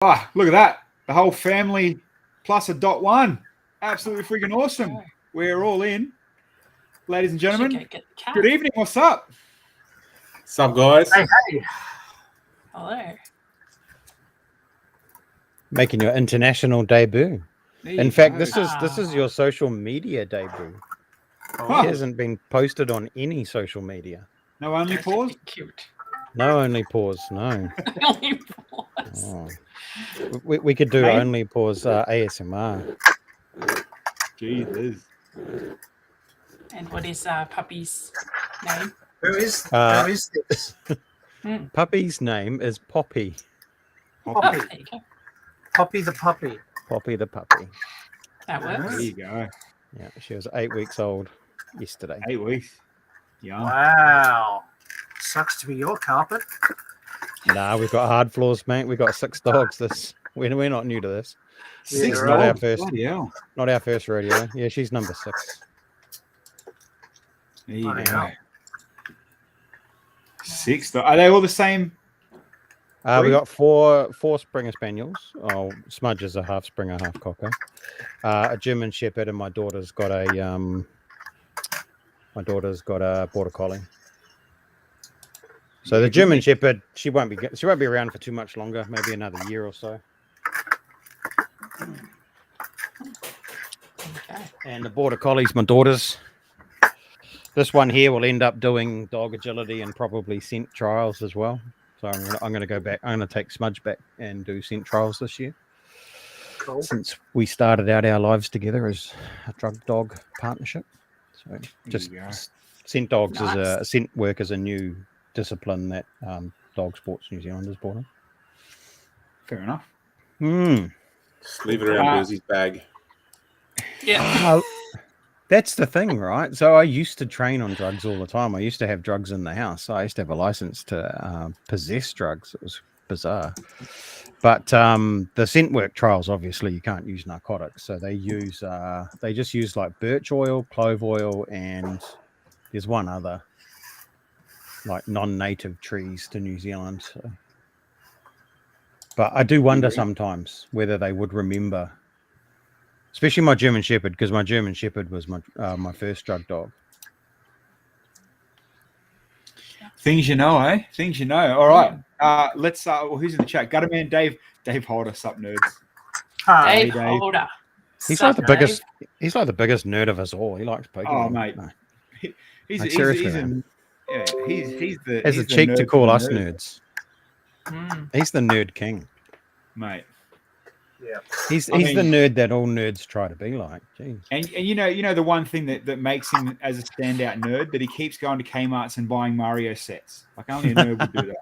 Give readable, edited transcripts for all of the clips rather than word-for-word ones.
Ah, look at that. The whole family plus a .1. Absolutely freaking awesome. We're all in. Ladies and gentlemen, good evening. What's up? What's up, guys? Hey. Hello. Making your international debut. In fact, this is your social media debut. Oh. It hasn't been posted on any social media. No only pause? Cute. No only pause, no. Only pause. Oh. We could do Hey? only pause ASMR. Jesus. And what is Puppy's name? Who is this? Puppy's name is Poppy. Poppy. There you go. Poppy the puppy. Poppy the puppy. That works. There you go. Yeah, she was 8 weeks old yesterday. 8 weeks. Yeah. Wow. Sucks to be your carpet. Nah, we've got hard floors, mate. We've got 6 dogs. We're not new to this. 6 not our dogs? first. Bloody hell. Not our first rodeo. Yeah, she's number 6. There you Bloody go. hell. 6 dogs. Are they all the same? We got four Springer Spaniels. Oh, Smudge is a half Springer, half Cocker. A German Shepherd, and my daughter's got a Border Collie. So the German Shepherd, she won't be around for too much longer, maybe another year or so. Okay. And the Border Collie's my daughter's. This one here will end up doing dog agility and probably scent trials as well. So I'm going to go back. I'm going to take Smudge back and do scent trials this year. Cool. Since we started out our lives together as a drug dog partnership. So just scent dogs Nice. is a scent work is a new discipline that Dog Sports New Zealand has brought in. Fair enough. Just leave it around Bilsy's bag. Yeah. That's the thing, right? So I used to train on drugs all the time. I used to have drugs in the house. I used to have a license to possess drugs. It was bizarre. But the scent work trials, obviously, you can't use narcotics. So they just use like birch oil, clove oil, and there's one other like non-native trees to New Zealand. So. But I do wonder sometimes whether they would remember. Especially my German Shepherd, because my German Shepherd was my first drug dog. Things you know, eh? Things you know. All right. Let's who's in the chat? Gutterman, Dave. Dave, hold us up, nerds. Hi. Dave Holder. He's Sup, like the Dave? biggest. He's like the biggest nerd of us all. He likes Pokemon. Oh, mate. No. He's the Has he's the the cheek to nerd call for us nerds. nerds. He's the nerd king. Mate. Yeah. He's the nerd that all nerds try to be like. Jeez. And you know the one thing that makes him as a standout nerd, that he keeps going to Kmart's and buying Mario sets. Like only a nerd would do that.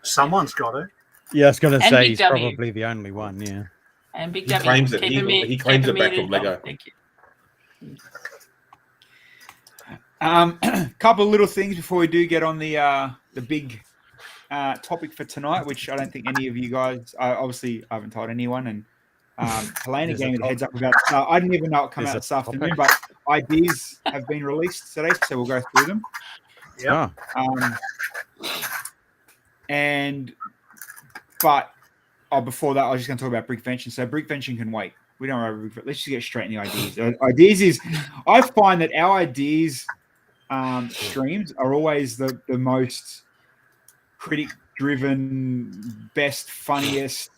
Someone's got it. Yeah, I was going to And say Big he's W. probably the only one. Yeah. And Big He W. claims it. keeping me- He claims keeping it back me from Lego. involved. Thank you. Couple of little things before we do get on the big topic for tonight, which I don't think any of you guys obviously I haven't told anyone, and Helena gave me the heads up about. I didn't even know it come out this afternoon, but ideas have been released today, so we'll go through them. Yeah. Before that, I was just going to talk about brick fencing. So brick fencing can wait. We don't know. Let's just get straight in the ideas. Ideas is, I find that our ideas streams are always the most critic-driven, best, funniest,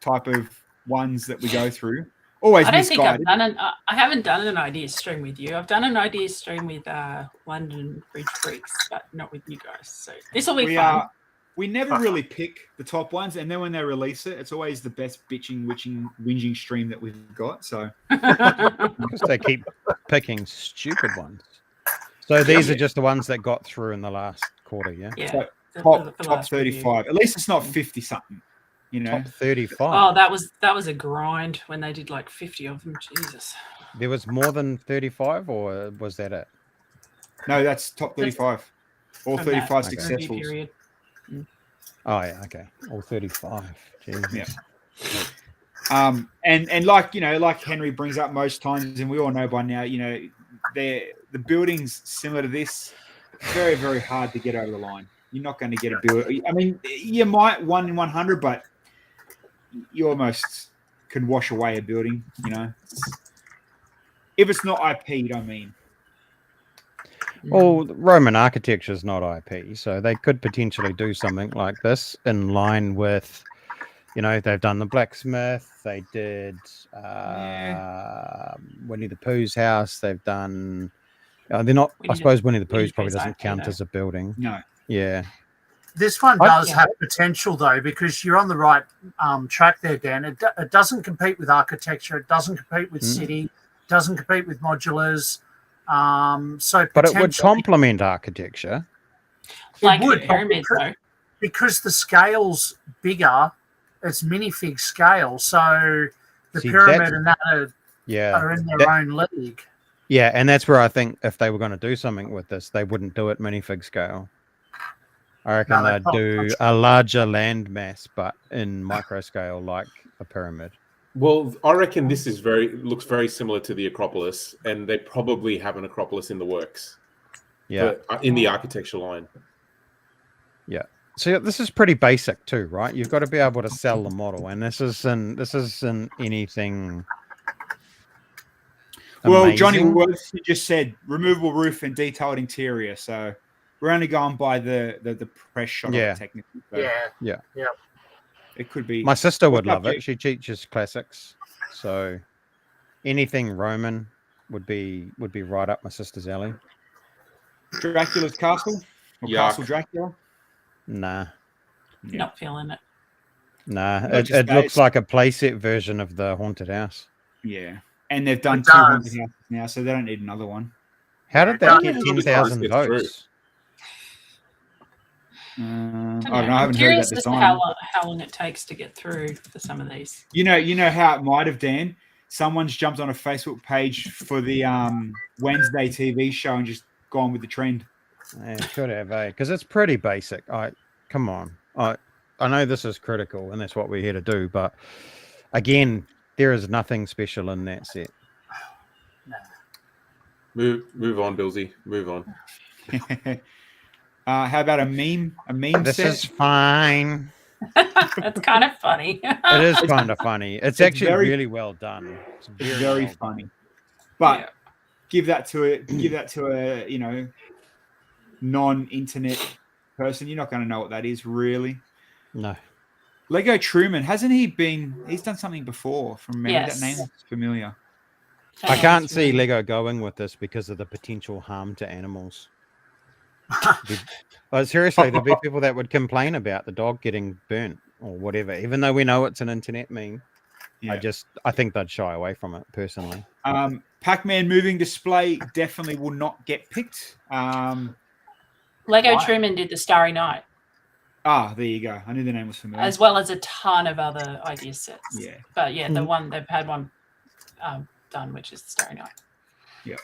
type of ones that we go through. Always I don't think I've misguided. done I haven't done an idea stream with you. I've done an idea stream with London Bridge Freaks, but not with you guys. So this will be fun. We never really pick the top ones, and then when they release it, it's always the best bitching, witching, whinging stream that we've got. So Because they keep picking stupid ones. So these are just the ones that got through in the last quarter, yeah? Yeah. So the top last review. 35. At least it's not 50 something. Top 35. Oh, that was a grind when they did like 50 of them. Jesus. There was more than 35, or was that it? No, that's top 35. All From that 35 review successfuls. period. Oh yeah, okay. All 35. Jeez. Yeah. And like Henry brings up most times, and we all know by now, the buildings similar to this, very, very hard to get over the line. You're not going to get a build. I mean, you might 1 in 100, but you almost can wash away a building. You know, if it's not IP'd, I mean. Well, Roman architecture is not IP, so they could potentially do something like this in line with, they've done the blacksmith, they did Winnie the Pooh's house, they've done. They're not. I suppose Winnie the Pooh's probably doesn't count as a building. No. Yeah. This one does have potential, though, because you're on the right track there, Dan. It doesn't compete with architecture. It doesn't compete with city. It doesn't compete with modulars. But it would complement architecture. Like a pyramid, though. Because the scale's bigger, it's minifig scale. So the pyramid and that are in their own league. Yeah, and that's where I think if they were going to do something with this, they wouldn't do it minifig scale. I reckon they'd do a larger land mass, but in micro scale, like a pyramid. Well, I reckon this is looks very similar to the Acropolis, and they probably have an Acropolis in the works. Yeah, in the architecture line. Yeah. So this is pretty basic too, right? You've got to be able to sell the model, and this isn't anything. Well, amazing. Johnny Worth just said removable roof and detailed interior, so we're only going by the press shot of it technically. So Yeah. It could be. My sister would love it. She teaches classics, so anything Roman would be right up my sister's alley. Dracula's castle or Castle Dracula? Nah. Not feeling it. Nah. It looks like a playset version of the haunted house. Yeah, and they've done 2 haunted houses now, so they don't need another one. How did that get 10,000 votes? I don't know. I'm curious as to how long it takes to get through for some of these. You know how it might have, Dan. Someone's jumped on a Facebook page for the Wednesday TV show and just gone with the trend. Yeah, could have, because it's pretty basic. Come on. I know this is critical and that's what we're here to do, but again, there is nothing special in that set. Move on, Bilsy. Move on. How about a meme? This set? is fine. It's kind of funny. It is kind of funny. It's actually really well done. It's very funny. But give that to a non-internet person. You're not going to know what that is, really. No. Lego Truman, hasn't he been? He's done something before. From memory, that name looks familiar. I can't see Lego going with this because of the potential harm to animals. Seriously, there'll be people that would complain about the dog getting burnt or whatever, even though we know it's an internet meme. Yeah. I think they'd shy away from it personally. Pac-Man moving display definitely will not get picked. Lego Truman did the Starry Night. Ah, there you go. I knew the name was familiar. As well as a ton of other idea sets. Yeah. But yeah, the one they've had one done, which is the Starry Night. Yeah.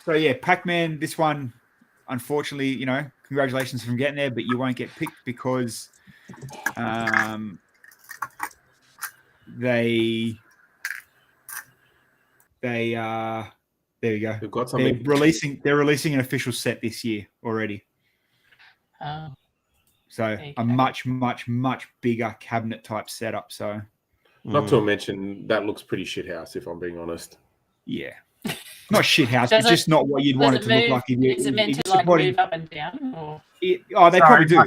So yeah, Pac-Man, this one, unfortunately, congratulations from getting there, but you won't get picked because there you go. We've got something. They're releasing an official set this year already. So a much, much, much bigger cabinet type setup. So not to mention that looks pretty shithouse, if I'm being honest. Yeah. Not shithouse, but just not what you'd want it to look like. Is it meant to move up and down? Or? They probably do.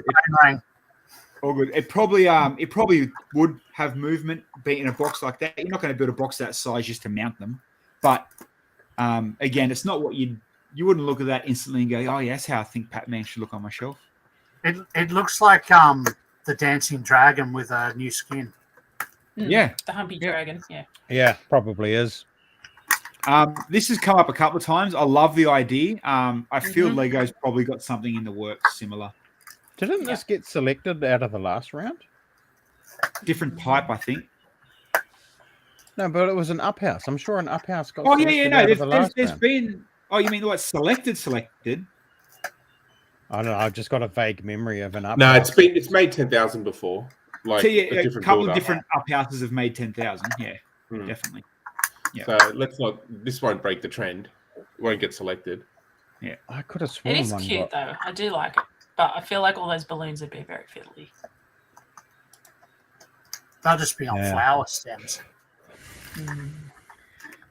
All good. It probably would have movement, be in a box like that. You're not going to build a box that size just to mount them. But again, it's not what you wouldn't look at that instantly and go, oh yeah, that's how I think Pac-Man should look on my shelf. It looks like the dancing dragon with a new skin. Yeah, the Humpy Dragon. Yeah, probably is. This has come up a couple of times. I love the idea. I feel Lego's probably got something in the works similar. Didn't this get selected out of the last round? Different type, I think. No, but it was an up house. I'm sure an up house got. Oh yeah, no. There's been. Oh, you mean what? Selected? I don't know. I've just got a vague memory of an up. No, it's made 10,000 before. Like a couple of different up houses have made 10,000. Yeah, definitely. Yeah. So let's not. This won't break the trend. It won't get selected. Yeah, I could have sworn. It is cute though. I do like it, but I feel like all those balloons would be very fiddly. They'll just be on Yeah. flower stems.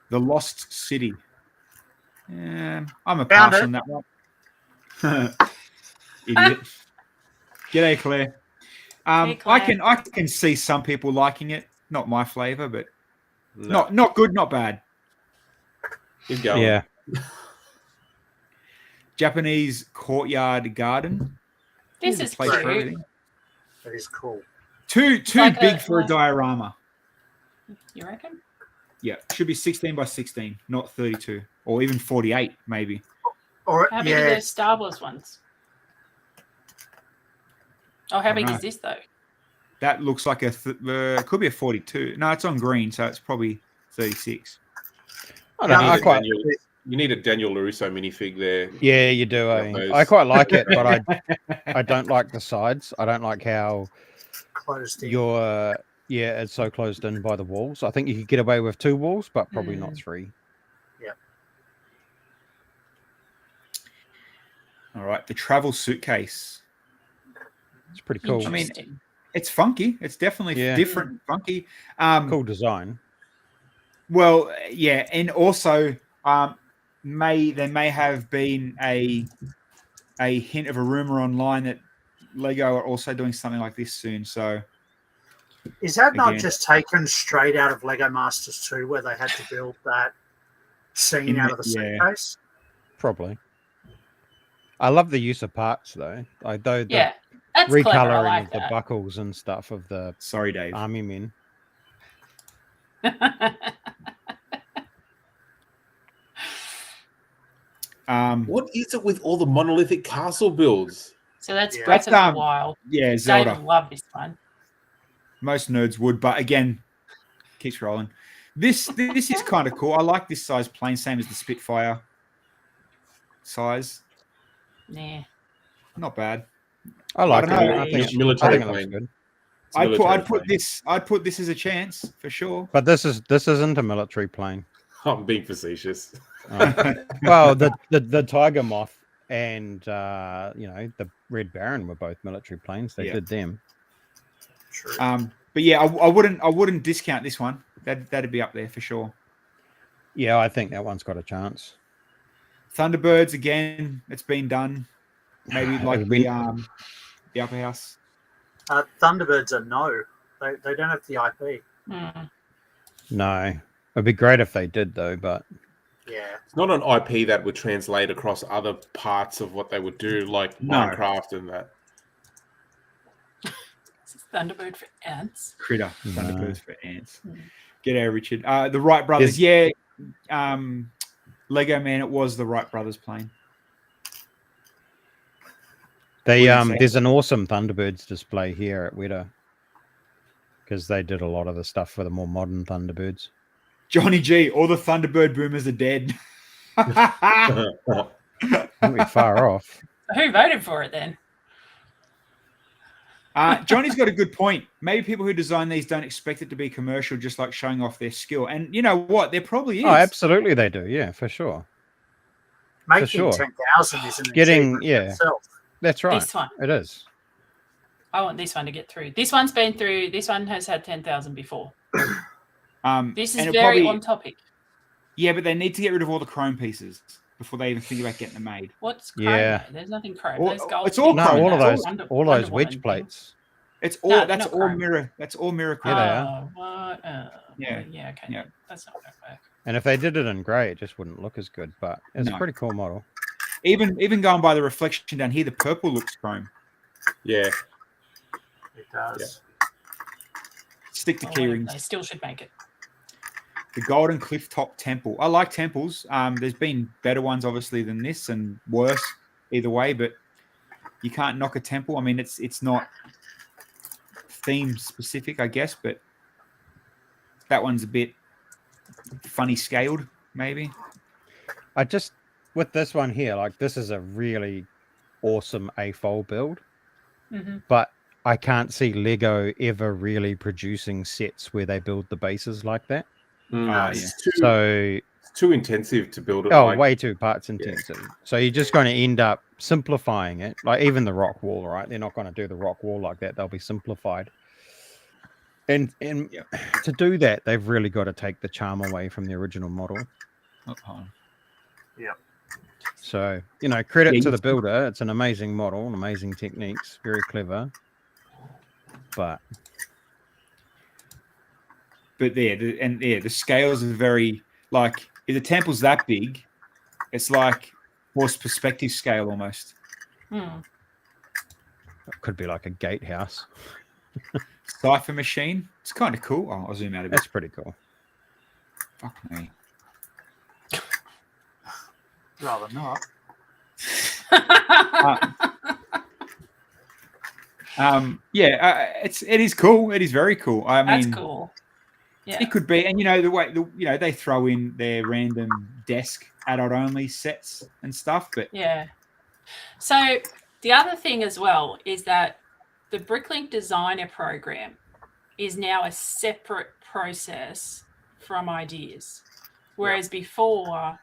The Lost City. I'm a Found pass it. on that one. Idiot. G'day, Claire. Hey, Claire. I can see some people liking it. Not my flavor, but No, not good, not bad. keep going. Yeah. Japanese courtyard garden. This There's a is place for cute. everything. That is cool. Too like big a- for a diorama. You reckon? Yeah, should be 16 by 16, not 32, or even 48, maybe. Or How big are yeah, the Star Wars ones? Oh, how I big don't is this though? That looks like could be a 42. No, it's on green, so it's probably 36. I don't know. I quite. You need a Daniel LaRusso minifig there. Yeah, you do. I quite like it, but I don't like the sides. I don't like how closed in. it's so closed in by the walls. I think you could get away with 2 walls, but probably not 3. All right, the travel suitcase. It's pretty cool. I mean, Interesting. it's funky. It's definitely different, funky. Cool design. Well, yeah, and also there may have been a hint of a rumor online that Lego are also doing something like this soon. So Is that not Again. just taken straight out of Lego Masters 2 where they had to build that scene out of the suitcase? Probably. I love the use of parts though. The Yeah, that's clever. I recoloring like of the that. buckles and stuff of the sorry, Dave. army men. What is it with all the monolithic castle builds? So that's Yeah. Breath of That's, the Wild. Yeah, Dave Zelda. will love this one. Most nerds would, but again, keeps rolling. This is kind of cool. I like this size plane, same as the Spitfire size. Nah. Not bad. I like I don't it. know. I think it Military looks plane. good. It's I'd military put plane. I'd put this as a chance for sure. But this isn't a military plane. I'm being facetious. Oh. Well, the Tiger Moth and the Red Baron were both military planes. They Yeah. did them. True. But yeah, I wouldn't discount this one. That'd be up there for sure. Yeah, I think that one's got a chance. Thunderbirds again. It's been done. Maybe like It's the upper house. Thunderbirds are no. They don't have the IP. Mm. No, it'd be great if they did though. But Yeah. It's not an IP that would translate across other parts of what they would do, like No. Minecraft and that. This is Thunderbird for ants. Critter. No. Thunderbirds for ants. Mm. G'day, Richard. The Wright brothers. Yeah. Lego Man. It was the Wright brothers plane. they What do you say? there's an awesome Thunderbirds display here at Weta because they did a lot of the stuff for the more modern Thunderbirds. Johnny G. All the Thunderbird boomers are dead. Not be far off. Who voted for it then? Johnny's got a good point. Maybe people who design these don't expect it to be commercial, just like showing off their skill. And you know what? There probably is. Oh, absolutely, they do. Yeah, for sure. Making sure. 10,000 isn't Getting- achievement in yeah. itself. That's right. This one. It is. I want this one to get through. This one's been through. This one has had 10,000 before. This is and it very probably- on topic. Yeah, but they need to get rid of all the chrome pieces before they even think about getting them made. What's chrome? Yeah. though? There's nothing chrome. All- There's gold. it's all No, chrome. all of That's those, Wonder- all Wonder those Woman wedge thing. plates. It's all No, that's not all chrome. mirror. That's all mirror. Yeah, they are. Oh, what? Yeah. Yeah. Okay. Yeah. That's not going to work. And if they did it in grey, it just wouldn't look as good. But it's a No. pretty cool model. Even going by the reflection down here, the purple looks chrome. Yeah. It does. Stick to Oh, key wait, rings. they still should make it. The Golden Cliff Top Temple. I like temples. There's been better ones, obviously, than this, and worse either way. But you can't knock a temple. I mean, it's not theme specific, I guess, but that one's a bit funny scaled, maybe. I just with this one here, like this is a really awesome AFOL build, Mhm. but I can't see Lego ever really producing sets where they build the bases like that. So It's too intensive to build it. way too parts intensive. So you're just going to end up simplifying it. Like even the rock wall, right? They're not going to do the rock wall like that. They'll be simplified. And Yeah. to do that, they've really got to take the charm away from the original model. So, credit Yeah, to the builder. It's an amazing model, and amazing techniques, very clever. But the scales are very, like, if the temple's that big, it's like forced perspective scale almost. Hmm. it could be like a gatehouse. Cipher machine. It's kind of cool. Oh, I'll zoom out a bit. That's pretty cool. Fuck me. Rather not. It is cool. It is very cool. I mean, That's cool. Yeah. It could be, and the way they throw in their random desk adult only sets and stuff, but Yeah. So the other thing as well is that the Bricklink Designer Program is now a separate process from ideas, whereas before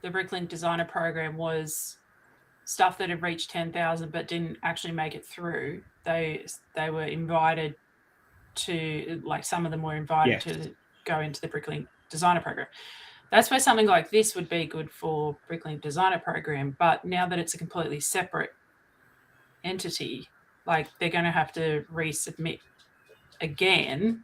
the Bricklink Designer Program was stuff that had reached 10,000 but didn't actually make it through. They were invited to, like, some of them were invited to go into the Bricklink Designer Program. That's where something like this would be good for Bricklink Designer Program. But now that it's a completely separate entity, like, they're going to have to resubmit again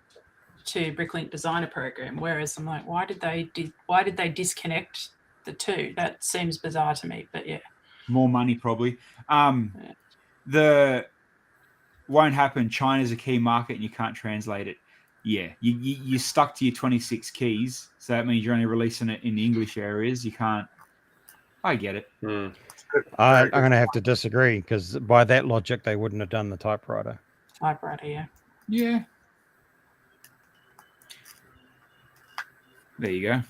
to Bricklink Designer Program. Whereas I'm like, why did they disconnect the two? That seems bizarre to me. But yeah, more money probably. The won't happen. China's a key market and you can't translate it. Yeah, you're stuck to your 26 keys, so that means you're only releasing it in the English areas. You can't. I get it. I'm going to have to disagree, because by that logic, they wouldn't have done the typewriter. Yeah. There you go.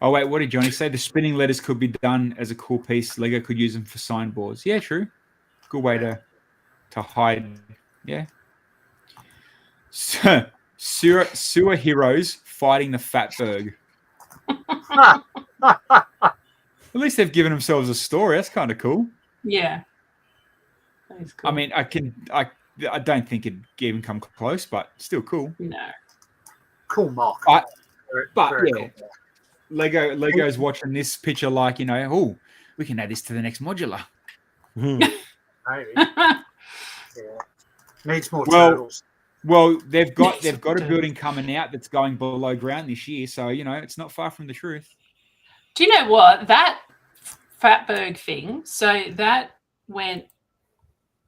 Oh wait, what did Johnny say? The spinning letters could be done as a cool piece. Lego could use them for signboards. Yeah, true. Good way to hide. Yeah. Sewer heroes fighting the Fatberg. At least they've given themselves a story. That's kind of cool. Yeah. That is cool. I mean, I don't think it'd even come close, but still cool. No. Cool mock. But yeah, cool. Lego's watching this picture like, oh, we can add this to the next modular. Maybe. Yeah. Needs more turtles. Well, they've got a building coming out that's going below ground this year, so it's not far from the truth. Do you know what, that Fatberg thing? So that went.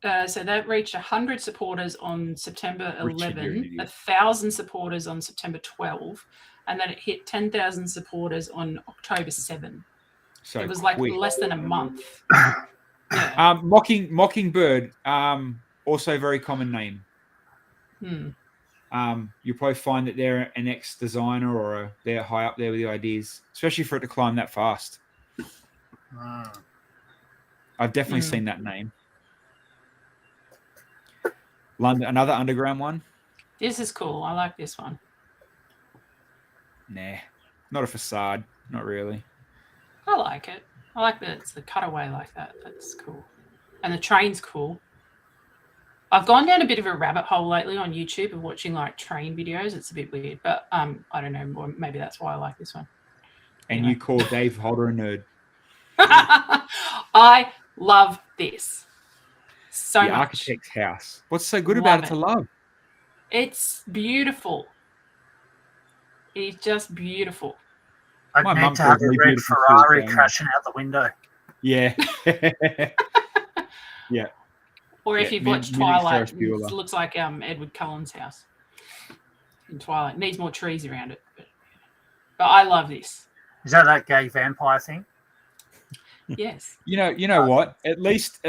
So that reached 100 supporters on September 11, 1,000 supporters on September 12, and then it hit 10,000 supporters on October 7. So it was like less than a month. Yeah. Mockingbird, also very common name. You'll probably find that they're an ex-designer or they're high up there with the ideas, especially for it to climb that fast. I've definitely seen that name. London, another underground one. This is cool. I like this one. Nah, not a facade. Not really. I like it. I like that it's the cutaway like that. That's cool. And the train's cool. I've gone down a bit of a rabbit hole lately on YouTube of watching like train videos. It's a bit weird, but I don't know. Maybe that's why I like this one. And you call Dave Holder a nerd. I love this so much. Architect's house. What's so good about it to love? It's beautiful. It's just beautiful. I'd need to have a red Ferrari crashing out the window. Yeah. Yeah. Or if you've watched Twilight, it looks like Edward Cullen's house in Twilight. It needs more trees around it. But I love this. Is that gay vampire thing? Yes. You know what? At least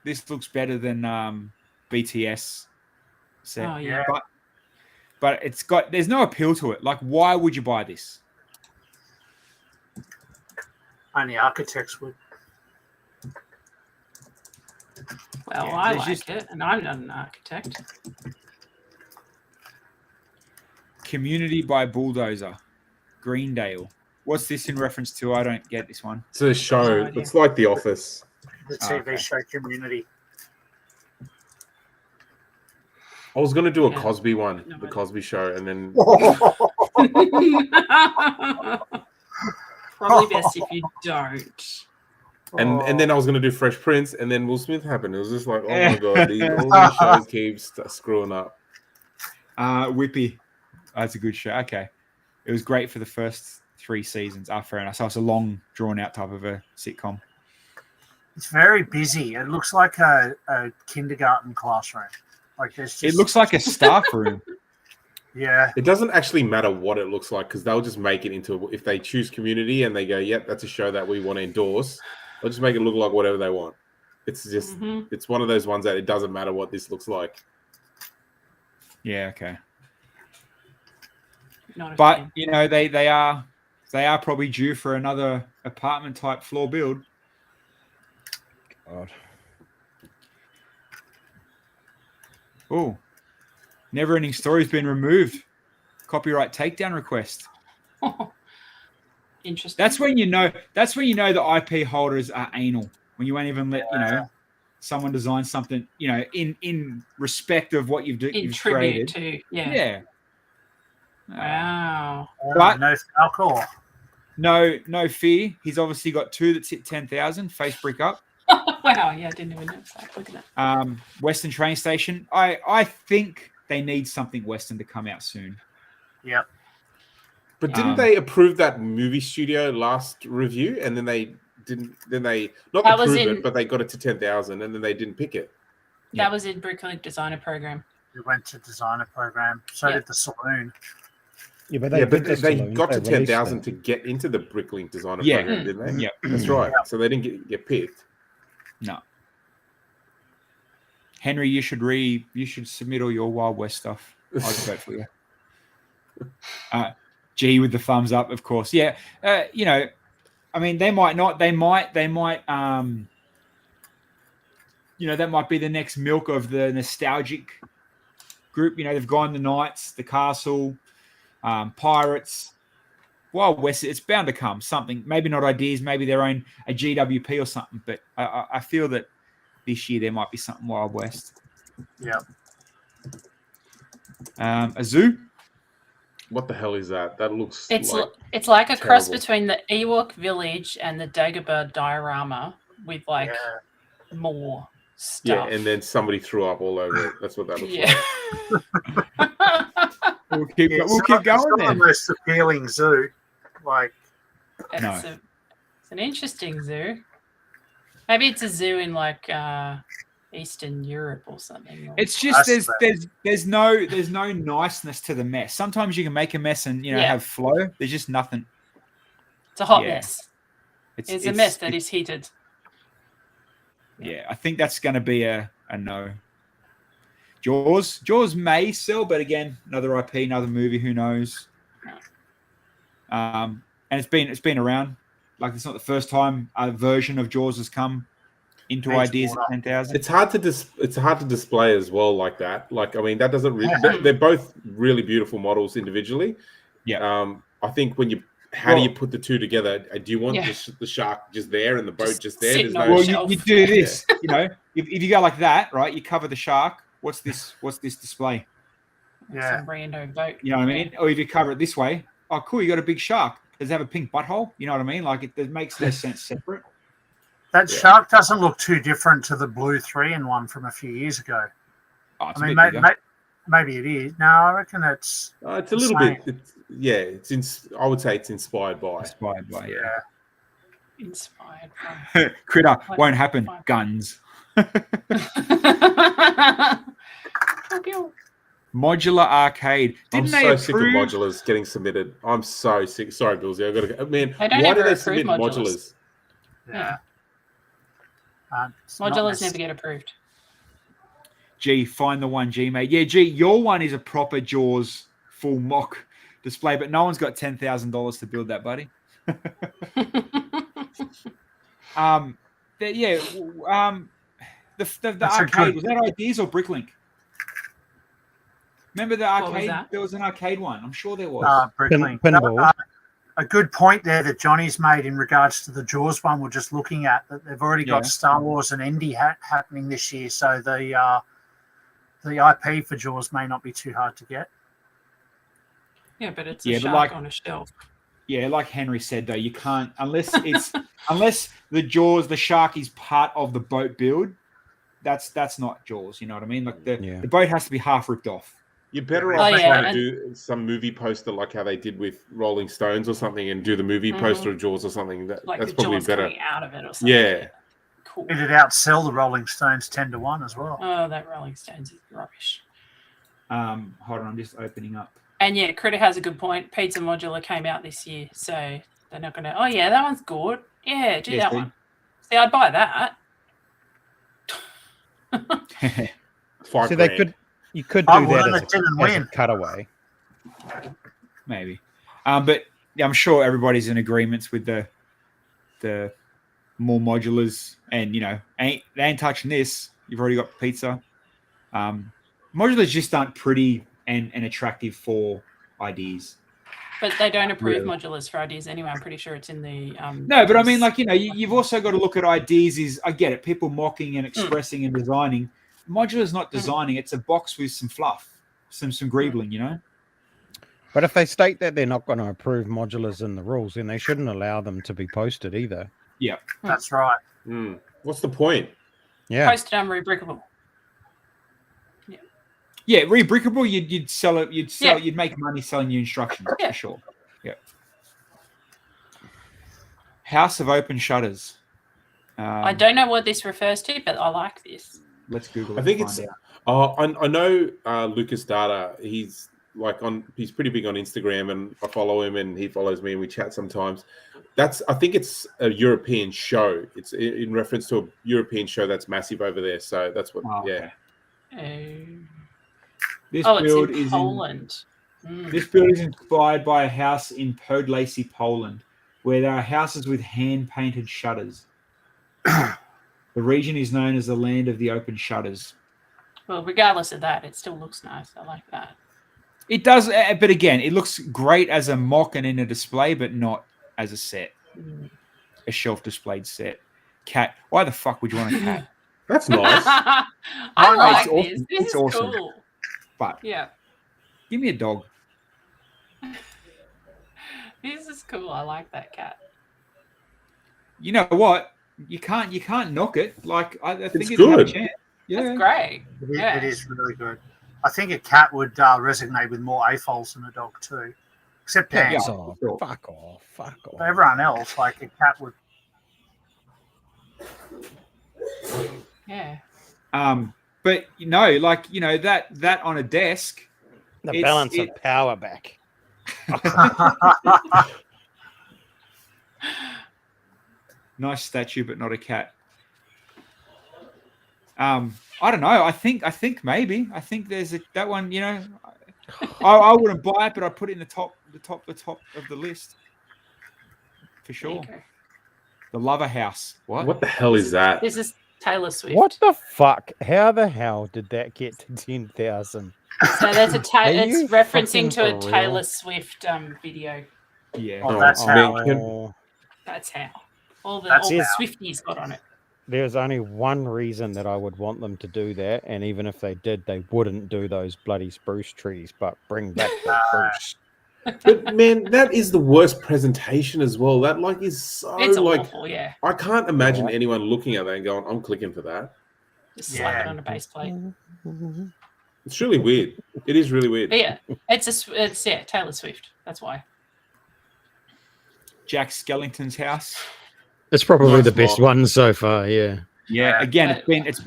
this looks better than BTS set. Oh yeah. But there's no appeal to it. Like, why would you buy this? Only architects would. Well, yeah, I like it, and I'm not an architect. Community by Bulldozer, Greendale. What's this in reference to? I don't get this one. It's a show. It's like The Office. The TV show Community. I was going to do a Yeah. Cosby one, No the idea. Cosby Show, and then Probably best if you don't. and then I was going to do Fresh Prince, and then Will Smith happened. It was just like, oh my god, all these shows keep screwing up. Whippy. That's a good show. Okay. It was great for the first 3 seasons. Fair enough. So it's a long, drawn-out type of a sitcom. It's very busy. It looks like a kindergarten classroom. Like there's just, It looks like a staff room. yeah. It doesn't actually matter what it looks like because they'll just make it into, if they choose Community and they go, yep, that's a show that we want to endorse, they'll just make it look like whatever they want. It's just, it's one of those ones that it doesn't matter what this looks like. Yeah, okay. Not a But fan. you know, they are probably due for another apartment type floor build. God. Oh, Never Ending Story's been removed. Copyright takedown request. Interesting. That's when you know. That's when you know the IP holders are anal. When you won't even let someone design something, in respect of what in you've tribute created. to, yeah. Yeah. Wow. But- no alcohol. No fear. He's obviously got 2 that's hit 10,000. Face brick up. Wow. Yeah, I didn't even notice that. Look at that. Western Train Station. I think they need something Western to come out soon. Yep. But didn't they approve that movie studio last review, and then they didn't? Then they not That was approve in- it, but they got it to 10,000, and then they didn't pick it. Yeah. That was in Bricklink Designer Program. We went to designer program. So Yeah. did the saloon. Yeah, but They did the they saloon, got they to released 10,000 it. to get into the Bricklink Designer Yeah. Program, didn't they? Yeah. That's right. So they didn't get picked. No. Henry, you should submit all your Wild West stuff. I'll vote for you. G with the thumbs up, of course. Yeah. I mean, they might not. They might. That might be the next milk of the nostalgic group. They've gone the Knights, the Castle, Pirates, Wild West. It's bound to come something. Maybe not ideas. Maybe their own a GWP or something. But I feel that this year there might be something Wild West. Yep. A zoo. What the hell is that? That looks It's like a cross terrible. between the Ewok village and the Dagobah diorama with Yeah. more stuff. yeah, and then somebody threw up all over it. That's what that looks like. Yeah. We'll keep It's going not the then. most appealing zoo. Like, It's an interesting zoo. Maybe it's a zoo in Eastern Europe or something. It's just That's there's no niceness to the mess. Sometimes you can make a mess and have flow. There's just nothing. It's a hot yeah. mess. It's a mess that is heated. Yeah, I think that's going to be a no. Jaws may sell, but again, another IP, another movie. Who knows? And it's been around. Like it's not the first time a version of Jaws has come into Needs ideas more. at 10,000. It's hard to display as well like that. Like, I mean, that doesn't really. They're both really beautiful models individually. Yeah. I think when you how do you put the two together? Do you want the shark just there and the boat just there? sitting There's on no. the Well, shelf. you do this. If you go like that, right? You cover the shark. What's this display? Yeah. Some random boat. You know what I mean? Or if you cover it this way, oh, cool, you got a big shark. Does it have a pink butthole? You know what I mean? Like it makes no sense separate. that shark doesn't look too different to the blue 3-in-1 from a few years ago. Oh, it's I mean, a bit bigger. maybe it is. No, I reckon it's. It's a little bit. I would say it's inspired by. Inspired by, yeah. Inspired by. Critter won't happen. Guns. Modular arcade. I'm Didn't they so sick of approve? modulars getting submitted. I'm so sick. Sorry, Bilsy. I got to. Man, They don't why do ever they approve submit modulars. modulars? Yeah. It's not Modulars never necess- get approved. G, find the one, G, mate. Yeah, G, your one is a proper Jaws full mock display, but no one's got $10,000 to build that, buddy. The That's a arcade, good- was that Ideas or Bricklink? Remember the What was arcade? that? There was an arcade one. I'm sure there was. Bricklink. Pinball. A good point there that Johnny's made in regards to the Jaws one we're just looking at, that they've already got Yeah. Star Wars and Indy happening this year. So the the IP for Jaws may not be too hard to get. Yeah, but it's a Yeah, but shark like- on a shelf. Yeah, like Henry said though, you can't unless the Jaws, the shark is part of the boat build. That's not Jaws. You know what I mean? Like the boat has to be half ripped off. You're better Oh, off yeah, trying to and- do some movie poster like how they did with Rolling Stones or something, and do the movie poster of Jaws or something. Like That's the probably jaws better. coming out of it or something. Yeah. Cool. It'd outsell the Rolling Stones 10-1 as well. Oh, that Rolling Stones is rubbish. Hold on, I'm just opening up. And yeah, Critter has a good point. Pizza Modular came out this year, so they're not going to. Oh yeah, that one's good. Yeah, do that see? one. See, I'd buy that. $5 See, grand. you could I do that wouldn't, as it didn't a win. cutaway. Maybe. But I'm sure everybody's in agreements with the more modulars, and they ain't touching this. You've already got pizza. Modulars just aren't pretty and attractive for ideas. But they don't approve Really? modulars for ideas anyway. I'm pretty sure it's in the. No, but I mean, like, you've also got to look at ideas. I get it. People mocking and expressing and designing. Modular's not designing. It's a box with some fluff, some greebling, But if they state that they're not going to approve modulars in the rules, then they shouldn't allow them to be posted either. Yeah. That's right. What's the point? Yeah. Posted unrebrickable. Yeah, rebrickable, you'd sell it, Yeah. you'd make money selling you instructions, Yeah. for sure. Yeah. House of Open Shutters. I don't know what this refers to, but I like this. Let's Google it. I think and it's. find out. I know Lucas Data. He's he's pretty big on Instagram, and I follow him, and he follows me, and we chat sometimes. I think it's a European show. It's in reference to a European show that's massive over there. So that's what. Oh, Yeah. okay. Oh, This it's build in is Poland. This build is inspired by a house in Podlasie, Poland, where there are houses with hand-painted shutters. The region is known as the land of the open shutters. Well, regardless of that, it still looks nice. I like that. It does, but again, it looks great as a mock and in a display, but not as a set, a shelf-displayed set. Cat. Why the fuck would you want a cat? That's nice. I Oh, like it's this. awesome. This It's is awesome. cool. But Yeah, give me a dog. this is cool. I like that cat. You know what? You can't knock it. Like I think It's it's got a good. chance. Yeah. That's great. Yeah. It is really good. I think a cat would resonate with more AFOLs than a dog too. Except Dan. Yeah. Oh, sure. fuck off. Fuck off. But everyone else, like a cat would. Yeah. But that on a desk. The It's- balance it- of power back. Nice statue, but not a cat. I don't know. I think maybe. I think there's that one. I wouldn't buy it, but I'd put it in the top of the list for There sure. you go. The Lover House. What the hell is that? This is Taylor Swift. What the fuck? How the hell did that get to 10,000? So there's Are you it's referencing to a fucking for Taylor real? Swift video. Yeah. Oh, that's how. Oh, That's how. All the That's all the how. Swifties got on it. there's only one reason that I would want them to do that, and even if they did, they wouldn't do those bloody spruce trees, but bring back the spruce. But man, that is the worst presentation as well. That is so It's awful, yeah. I can't imagine Yeah. anyone looking at that and going, "I'm clicking for that." Just slap it Yeah. on a base plate. It's really weird. It is really weird. But yeah, it's Taylor Swift. That's why. Jack Skellington's house. It's probably Nice the best mark. one so far. Yeah. Yeah. Again, But- it's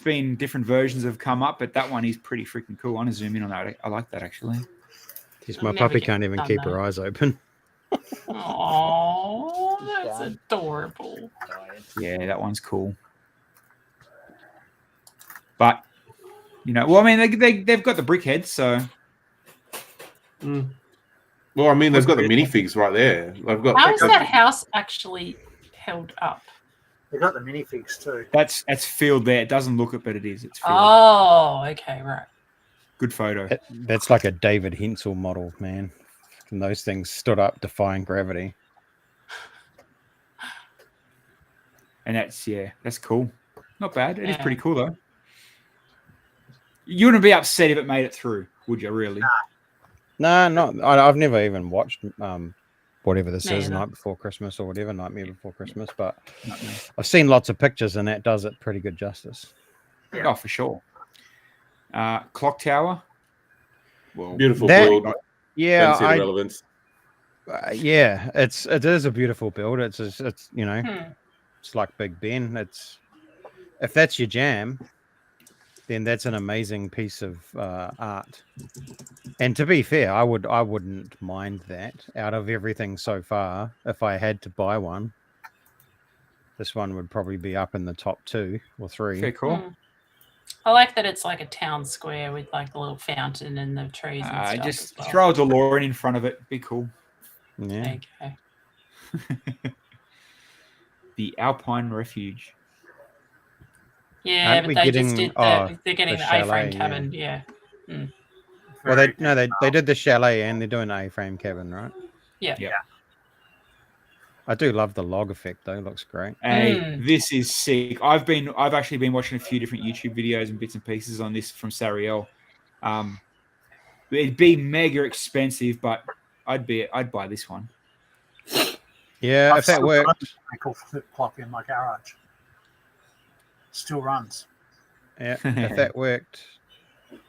been different versions have come up, but that one is pretty freaking cool. I want to zoom in on that. I like that actually. Jeez, I'll my never puppy get can't even done keep that. her eyes open. Oh, that's adorable. Yeah, that one's cool. But well, I mean, they've got the brick heads, so Well, I mean, they've got the minifigs right there. They've got. How is that house actually held up? They got the minifigs too. that's filled there. It doesn't look it, but it is. It's filled. Oh, okay, right. Good photo. That's like a David Hensel model, man. And those things stood up defying gravity. And that's cool. Not bad. It is Yeah. pretty cool though. You wouldn't be upset if it made it through, would you? Really? No, not. I've never even watched whatever this Me is, either. Night Before Christmas or whatever, Nightmare Before Christmas. But No, no. I've seen lots of pictures, and that does it pretty good justice. Yeah. Oh, for sure. Clock tower. Well, Beautiful That- build. Yeah, Don't see the relevance. yeah, it is a beautiful build. It's you know, Hmm. it's like Big Ben. It's if that's your jam, then that's an amazing piece of art. And to be fair, I wouldn't mind that out of everything so far. If I had to buy one, this one would probably be up in the top 2 or 3. fair call. Hmm. I like that it's like a town square with like a little fountain and the trees and stuff. Just as well. throw a DeLorean in front of it. Be cool. Yeah. Okay. The Alpine Refuge. Yeah, Aren't we but they getting- just did oh, they're getting the the chalet, A-frame yeah. cabin. Yeah. Well, they did the chalet and they're doing an A-frame cabin, right? Yeah. Yeah. I do love the log effect though. Looks great. Hey, this is sick. I've actually been watching a few different YouTube videos and bits and pieces on this from Sariel. It'd be mega expensive, but I'd buy this one. Yeah, I've if that still worked. got a mechanical flip-flop in my garage. Still runs. Yeah, if that worked.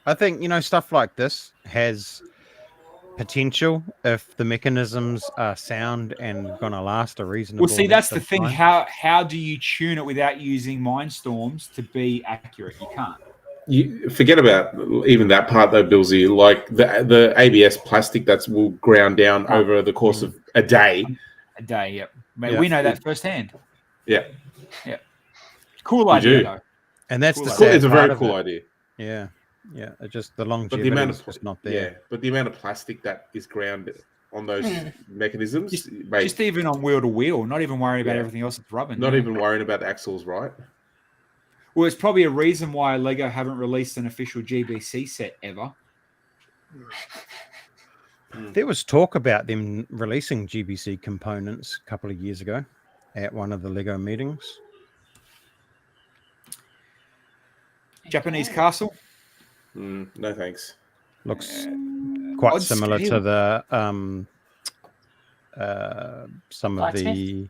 I think, you know, stuff like this has potential if the mechanisms are sound and gonna last a reasonable. Well, see, that's the length of thing. time. How do you tune it without using Mindstorms to be accurate? You can't. You forget about even that part though, Bilsy. Like the ABS plastic that's will ground down over the course of a day. A day, yep. Mate, Yeah. we know that firsthand. Yeah, Cool You idea, do. though. And that's Cool the idea. sad it's a part very of cool it. idea. Yeah, yeah. It's just the But longevity the amount is of just not there. yeah, but the amount of plastic that is grounded on those mechanisms, Just, mate, just even on wheel to wheel, not even worrying about Yeah. everything else that's rubbing. not you know? even worrying about the axles, right? Well, it's probably a reason why Lego haven't released an official GBC set ever. There was talk about them releasing GBC components a couple of years ago at one of the Lego meetings. Japanese castle. No thanks. Looks quite odd similar scale. to the some of the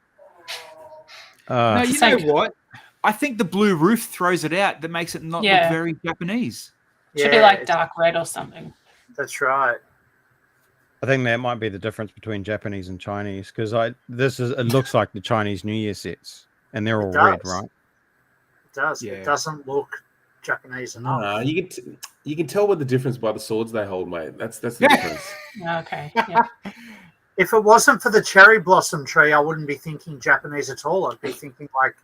No, you know Same. what? I think the blue roof throws it out. That makes it not look Yeah. very Japanese. Should be like dark red or something. That's right. I think that might be the difference between Japanese and Chinese because it looks like the Chinese New Year sets and they're all It red, does. right? It does. Yeah. It doesn't look Japanese enough. You can tell what the difference by the swords they hold, mate. That's the difference. Okay. Yeah. If it wasn't for the cherry blossom tree, I wouldn't be thinking Japanese at all. I'd be thinking like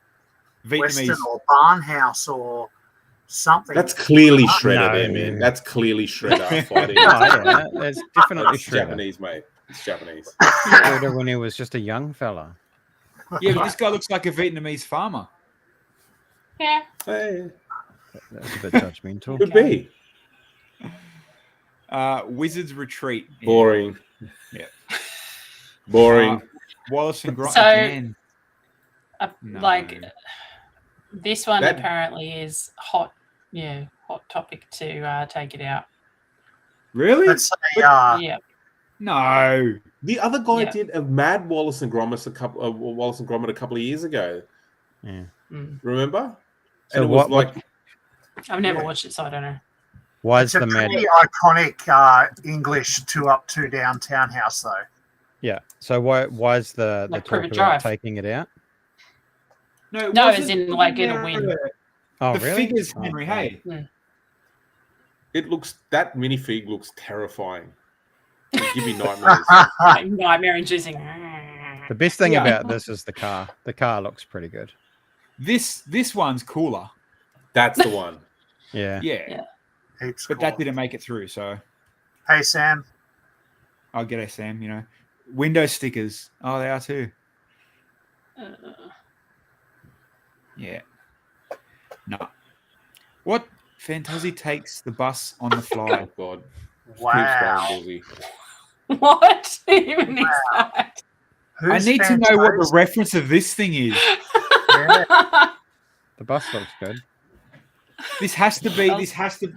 Western Vietnamese. or Barnhouse or something. That's clearly shredder No. there, man. That's clearly shredder fighting. Oh, yeah, that's definitely It's Shredder. Japanese, mate. It's Japanese. Shredder when he was just a young fella. Yeah, but this guy looks like a Vietnamese farmer. Yeah. Hey, That's a bit judgmental. could be Wizard's Retreat. Yeah. boring. Yeah. Boring. Wallace and Gromit. So- again. No. Like this one That- apparently is hot. Yeah, hot topic to take it out. Really? Let's say, Yeah. No. The other guy Yeah. did a Mad Wallace and Gromit a couple of years ago. Yeah. Remember? So and it was what- like I've never Yeah. watched it, so I don't know. Why it's is a the mad? pretty iconic English 2 up, 2 down townhouse, though. Yeah. So why is the Like talk Privet about Drive. taking it out? No, it No, wasn't- as in, like, it'll win. Oh, the really? figures, Oh, Henry. okay. Hey, that minifig looks terrifying. It'll give you nightmares. Like nightmare inducing. The best thing Yeah. about this is the car. The car looks pretty good. this one's cooler. That's the one. Yeah. Yeah, Yeah. Heaps but that cool. didn't make it through. So Hey, Sam. I'll get it, Sam. You know, window stickers. Oh, they are too. Yeah. No. What? Fantasy takes the bus on the fly. Oh God. Wow. Keep going, Bilsy. What even is that? I Who's need to know what the Fantastic? reference of this thing is. Yeah. The bus looks good. This has to be.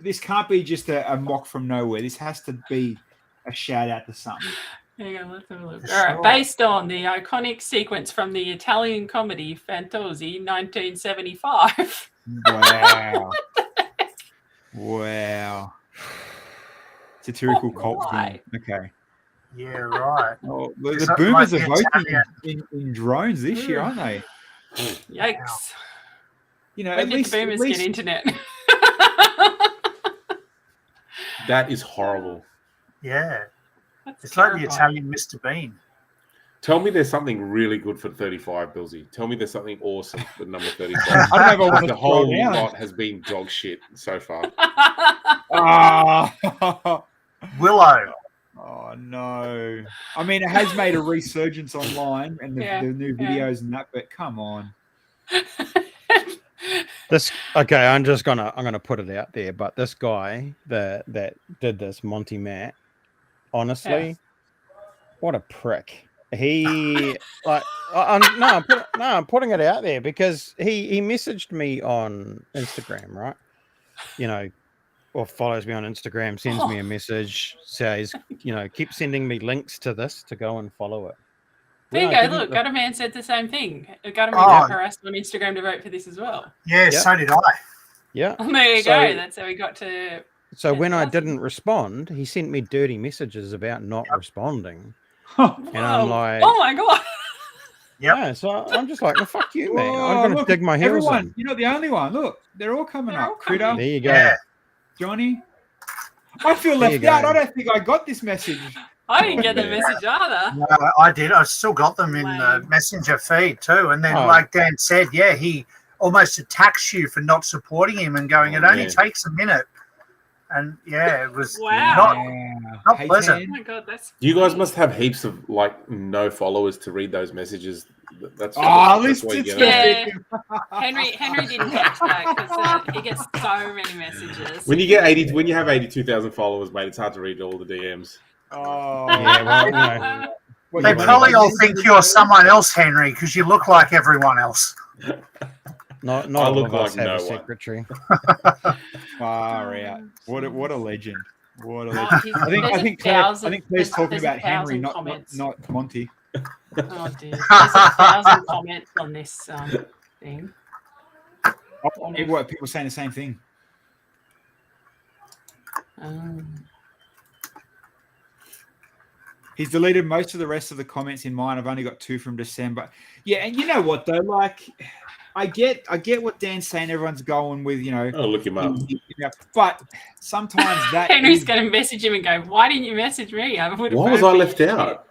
This can't be just a mock from nowhere. This has to be a shout out to something. Hang on, let's have a look. For All right, sure. based on the iconic sequence from the Italian comedy Fantozzi, 1975. Wow. Wow. Satirical cult film. Why? Okay. Yeah, right. Oh, Is the that boomers like are the voting in drones this year, aren't they? Yikes. You know, When at did least, the boomers at least get internet? That is horrible. Yeah. That's It's like the terrifying. Italian Mr. Bean. Tell me there's something really good for 35, Bilsy. Tell me there's something awesome for number 35. I don't know if I want to The scroll whole down. lot has been dog shit so far. Ah. Willow. Oh no! I mean, it has made a resurgence online and the new videos and that, but come on. I'm gonna put it out there, but this guy that did this, Monty Matt, honestly, what a prick. He I'm putting it out there because he messaged me on Instagram, right? You know, or follows me on Instagram, sends me a message, says, you know, keep sending me links to this to go and follow it. There When I you go. didn't Look, Gutterman said the same thing. Gutterman got harassed on Instagram to vote for this as well. Yeah, so did I. Yeah. And there you go. That's how we got to. So when I didn't respond, he sent me dirty messages about not responding. And I'm like, oh my God. Yeah, so I'm just like, well, fuck you, man. Whoa, I'm going to look, dig my heels everyone, in. you're not the only one. Look, they're all coming They're up. all coming. Critter, There you go. Yeah. Johnny. I feel There you left out. go. I don't think I got this message. I didn't get the message either. No, I did. I still got them in the Lame. messenger feed too. And then, Oh. like Dan said, yeah, he almost attacks you for not supporting him and going, it only man. takes a minute. And yeah, it was Wow. not Hey, pleasant. Oh my God, that's. You guys must have heaps of like no followers to read those messages. That's at that's least why you it's get it. Henry didn't catch that because he gets so many messages. When you have 82,000 followers, mate, it's hard to read all the DMs. Oh, Yeah, well, you know, What, They you Yeah, probably want- all think you're someone else, Henry, because you look like everyone else. not I all look of us like have no a one. secretary. far out. What a legend. What a Oh, legend. he's- I think there's a Claire's thousand- talking there's about a Henry, thousand not comments. Monty. Oh dear. There's 1,000 comments on this thing. People saying the same thing. He's deleted most of the rest of the comments in mine. I've only got 2 from December. Yeah, and you know what though? Like, I get what Dan's saying. Everyone's going with, you know, Oh, look him up. but sometimes that Henry's is- going to message him and go, "Why didn't you message me? I would have Why was voted I for you." left out?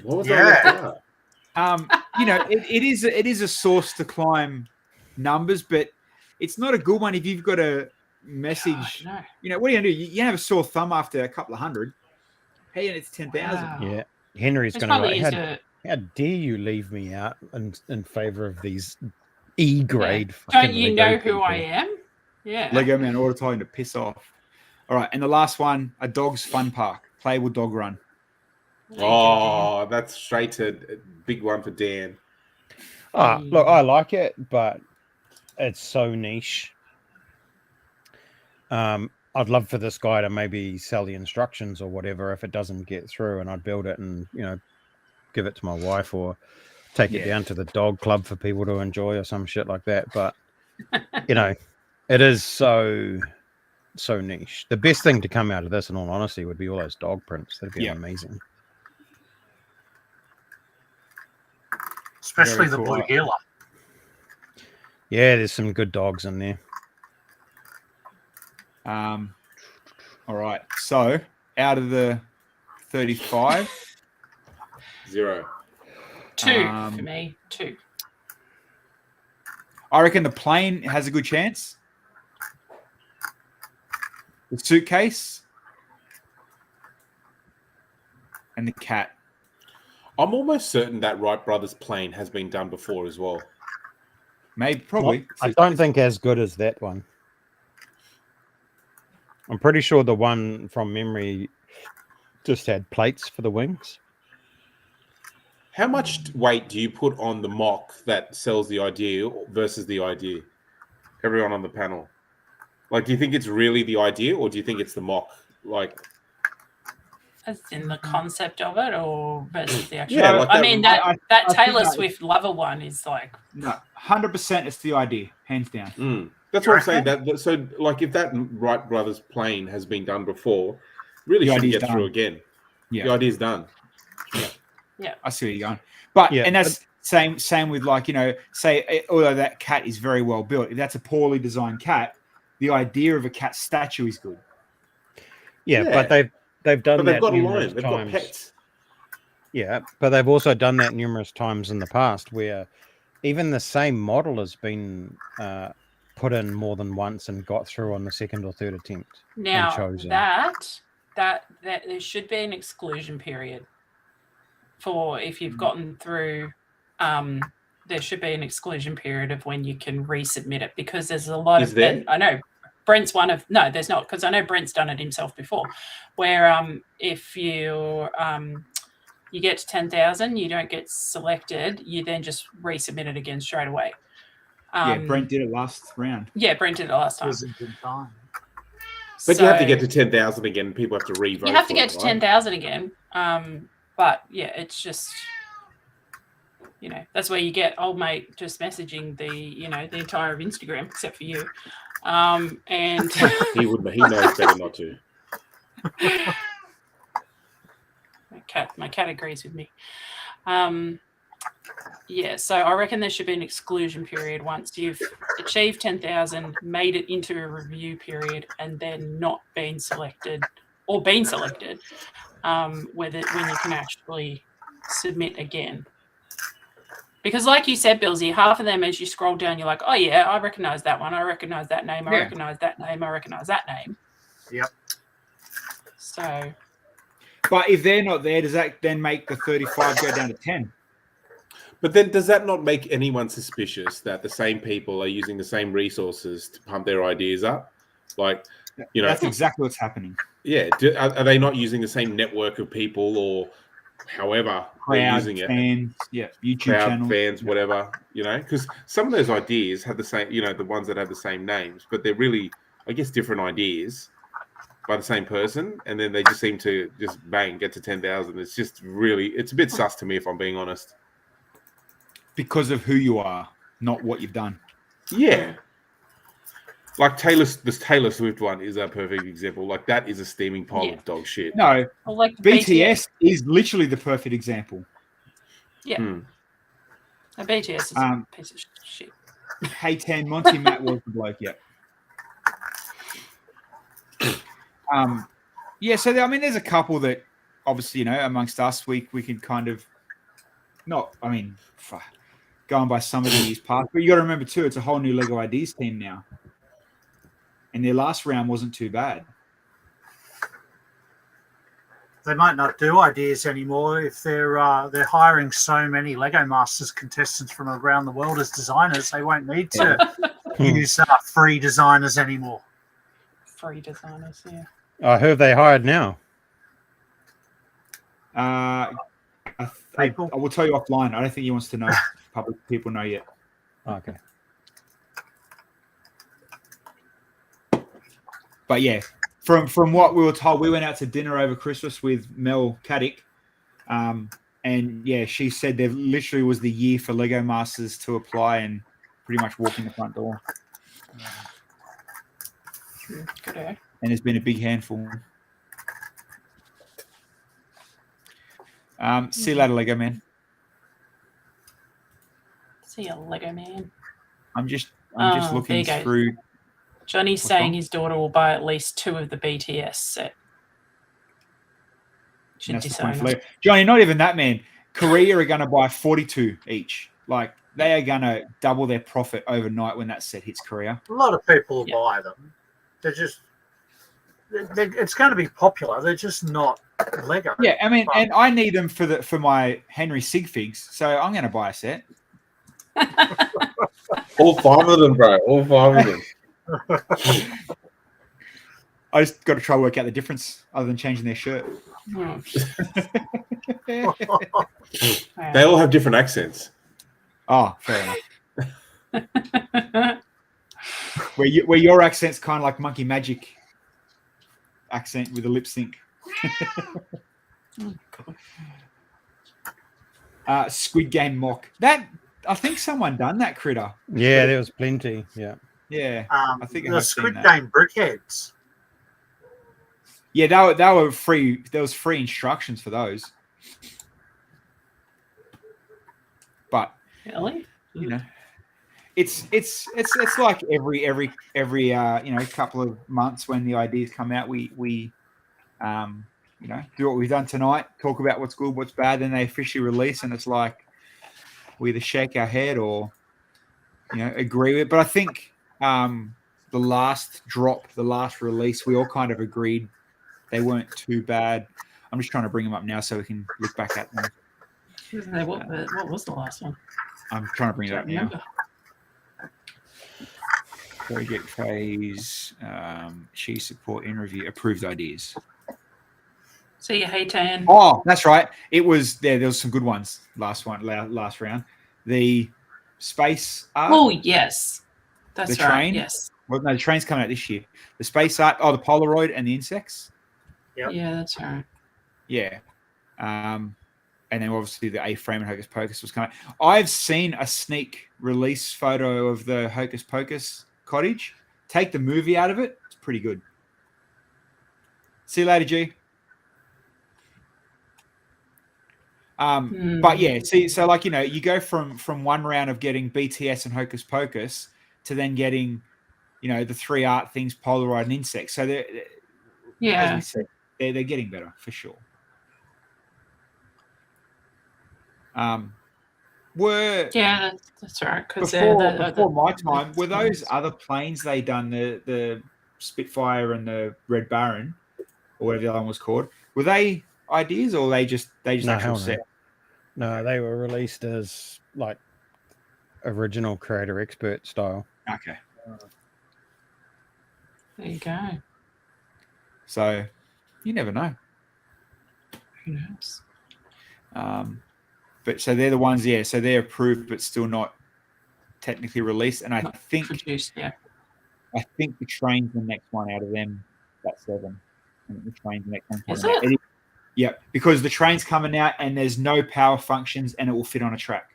Why was I Yeah. left out? you know, it is a source to climb numbers, but it's not a good one if you've got a message. No. You know, what are you gonna do? You have a sore thumb after a couple of hundred. Hey, and it's 10,000. Wow. Yeah. Henry's It's going to probably like, used how dare you leave me out in favor of these E-grade Don't you Lego know who people? I am? Yeah. Lego man order telling to piss off. All right, and the last one, a dog's fun park, playable dog run. Oh, that's straight to big one for Dan. Oh, look, I like it, but it's so niche. I'd love for this guy to maybe sell the instructions or whatever if it doesn't get through, and I'd build it and, you know, give it to my wife or take it down to the dog club for people to enjoy or some shit like that. But, you know, it is so niche. The best thing to come out of this, in all honesty, would be all those dog prints. That'd be amazing. Especially Very the cool. blue healer. Yeah, there's some good dogs in there. All right, so out of the 35, 0. 2 for me. 2. I reckon the plane has a good chance. The suitcase and the cat. I'm almost certain that Wright Brothers plane has been done before as well. Maybe, probably. I don't think as good as that one. I'm pretty sure the one from memory just had plates for the wings. How much weight do you put on the mock that sells the idea versus the idea? Everyone on the panel. Like, do you think it's really the idea, or do you think it's the mock? Like, as in the concept of it, or versus the actual? Yeah, like I that- mean, I that think Taylor that- Swift lover one is like, No, 100% it's the idea, hands down. That's what I'm saying. That so, like, if that Wright brothers plane has been done before, really The shouldn't idea's get through done. again. Yeah. The idea's done. I see where you're going. But Yeah, and that's same with, like, you know, say, although that cat is very well built, if that's a poorly designed cat, the idea of a cat statue is good. Yeah, Yeah. but they've done But they've that got a numerous line. They've got times. pets. Yeah, but they've also done that numerous times in the past, where even the same model has been put in more than once and got through on the second or third attempt. now chosen. that there should be an exclusion period for if you've gotten through. There should be an exclusion period of when you can resubmit it, because there's a lot Is of. there? And I know Brent's one of. No, there's not, because I know Brent's done it himself before, where if you you get to 10,000, you don't get selected, you then just resubmit it again straight away. Brent did it last round. Yeah, Brent did it last time. Wasn't in time. But you have to get to 10,000 again. And people have to re-vote. You have to for get it, to right? 10,000 again. But yeah, it's just, you know, that's where you get old mate just messaging the entire of Instagram except for you. And He knows better not to. my cat agrees with me. Yeah, so I reckon there should be an exclusion period once you've achieved 10,000, made it into a review period, and then not been selected or been selected, when you can actually submit again. Because like you said, Bilsy, half of them, as you scroll down, you're like, oh yeah, I recognise that one, I recognise that name, I recognise that name, I recognise that name. Yep. So... But if they're not there, does that then make the 35 go down to 10? But then does that not make anyone suspicious that the same people are using the same resources to pump their ideas up? Like, you know, That's exactly what's happening. Yeah. Are they not using the same network of people, or however they're Crowd, using it? fans, YouTube Crowd, channels. fans, whatever, you know? Because some of those ideas have the same, you know, the ones that have the same names, but they're really, I guess, different ideas by the same person, and then they just seem to just bang, get to 10,000. It's just really, it's a bit sus to me, if I'm being honest. Because of who you are, not what you've done. Yeah. Like this Taylor Swift one is a perfect example. Like, that is a steaming pile of dog shit. No, Well, like BTS is literally the perfect example. Yeah. Hmm. A BTS is a piece of shit. Hey 10, Monty Matt was the bloke, yeah. So I mean, there's a couple that obviously, you know, amongst us, we can kind of not. I mean, going by some of the years past, but you got to remember too, it's a whole new Lego Ideas team now, and their last round wasn't too bad. They might not do ideas anymore if they're hiring so many Lego Masters contestants from around the world as designers. They won't need to use free designers anymore. Free designers, yeah. Who have they hired now? I will tell you offline. I don't think he wants to know. Public people know yet. Okay. But yeah, from what we were told, we went out to dinner over Christmas with Mel Caddick, and yeah, she said there literally was the year for Lego Masters to apply and pretty much walk in the front door. Good, eh? And there's been a big handful. See you later, Lego man. See you, Lego man. I'm just looking there you go. through. Johnny's saying his daughter will buy at least 2 of the BTS set. Should That's the disown point, them. Lego. Johnny, not even that, man. Korea are going to buy 42 each. Like, they are going to double their profit overnight when that set hits Korea. A lot of people will buy them. They're just, it's going to be popular. They're just not Lego. Yeah, I mean, and I need them for my Henry Sig figs, so I'm going to buy a set. All 5 of them, bro. All 5 of them. I just got to try to work out the difference other than changing their shirt. Oh, They all have different accents. Oh, fair enough. where your accent's kind of like Monkey Magic accent with a lip sync. Oh, God. Squid Game mock. That I think someone done that critter. Yeah, there was plenty. Yeah. Yeah, I think I The have seen Squid that. Game brickheads. Yeah, they were free. There was free instructions for those. But Really? you know, it's like every couple of months when the ideas come out, we do what we've done tonight, talk about what's good, what's bad, then they officially release, and it's like we either shake our head or agree with it. But I think the last release, we all kind of agreed they weren't too bad. I'm just trying to bring them up now so we can look back at them. What was the last one? I'm trying to bring it up now. Remember. Project phase, she support in review, approved ideas. So you hate Tan. Oh, that's right. It was there. There was some good ones last round. The space art. Oh yes, that's the right. train. Yes. Well, no, the train's coming out this year. The space art. Oh, the Polaroid and the insects. Yep. Yeah, that's right. Yeah. And then obviously the A-frame and Hocus Pocus was coming. I've seen a sneak release photo of the Hocus Pocus cottage. Take the movie out of it. It's pretty good. See you later, G. But yeah, so like, you go from one round of getting BTS and Hocus Pocus to then getting, the 3 art things, Polaroid and insects. So as we said, they're getting better for sure. That's right. Because before my time, were those other planes they done, the Spitfire and the Red Baron, or whatever the other one was called? Were they ideas, or they just actual set? No, they were released as like original creator expert style. Okay. There you go. So you never know. Who knows? But so they're the ones, yeah. So they're approved, but still not technically released. And I think produced, yeah. I think the train's the next one out of them. That's 7. And the train's the next one. Is it? Yeah, because the train's coming out and there's no power functions and it will fit on a track.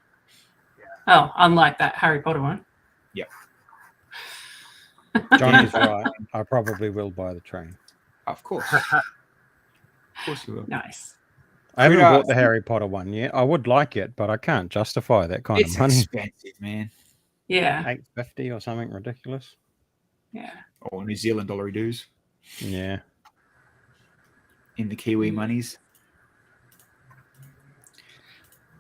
Oh, unlike that Harry Potter one. Yep. Johnny's right. I probably will buy the train. Of course. Of course you will. Nice. I haven't bought the Harry Potter one yet. I would like it, but I can't justify that kind of money. It's expensive, man. Yeah. $8.50 or something ridiculous. Yeah. Or New Zealand dollar dues. Yeah. In the Kiwi monies.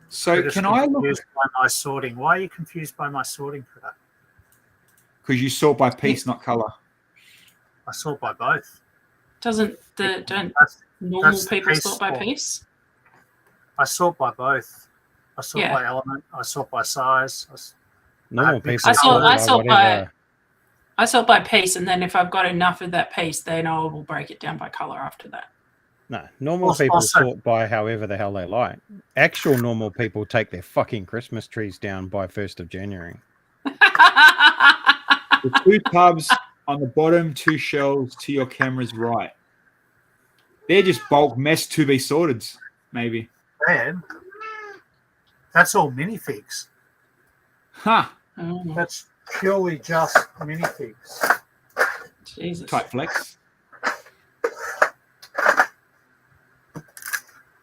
So can I I look confused by my sorting? Why are you confused by my sorting for that? Because you sort by piece, not color. I sort by both. Don't normal that's people piece sort by sort. piece? I sort by both. I sort by element. I sort by size. Normal people I sort by piece, and then if I've got enough of that piece, then I will break it down by color after that. No, normal people sort by however the hell they like. Actual normal people take their fucking Christmas trees down by 1st of January. The 2 tubs on the bottom, 2 shelves to your camera's right. They're just bulk mess to be sorted, maybe. Man, that's all minifigs. Huh. Oh, That's purely just minifigs. Jesus. Tight flex.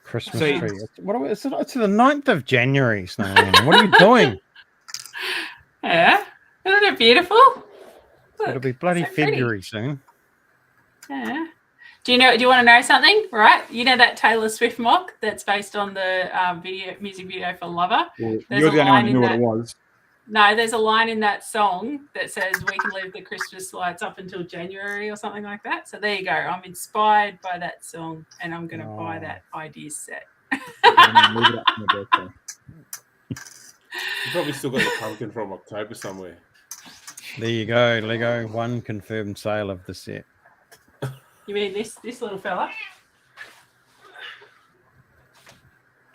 Christmas tree. It's the 9th of January, Snowman. What are you doing? Yeah. Isn't it beautiful? Look, It'll be bloody February soon. Yeah. Do you want to know something? Right? You know that Taylor Swift mock that's based on the music video for Lover? Well, you're the only one who knew what it was. No, there's a line in that song that says we can leave the Christmas lights up until January or something like that. So there you go. I'm inspired by that song and I'm going to buy that ideas set. You probably still got the pumpkin from October somewhere. There you go, Lego. 1 confirmed sale of the set. You mean this little fella?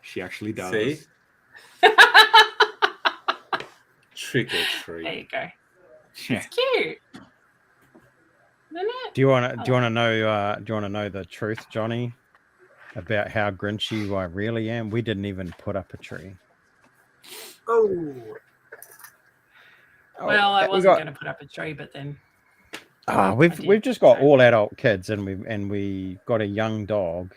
She actually does. See? Trick or treat. There you go. Yeah. It's cute. Isn't it? Do you want to know the truth, Johnny, about how grinchy I really am? We didn't even put up a tree. Oh, Well, I wasn't going to put up a tree, but then we've just got all adult kids, and we got a young dog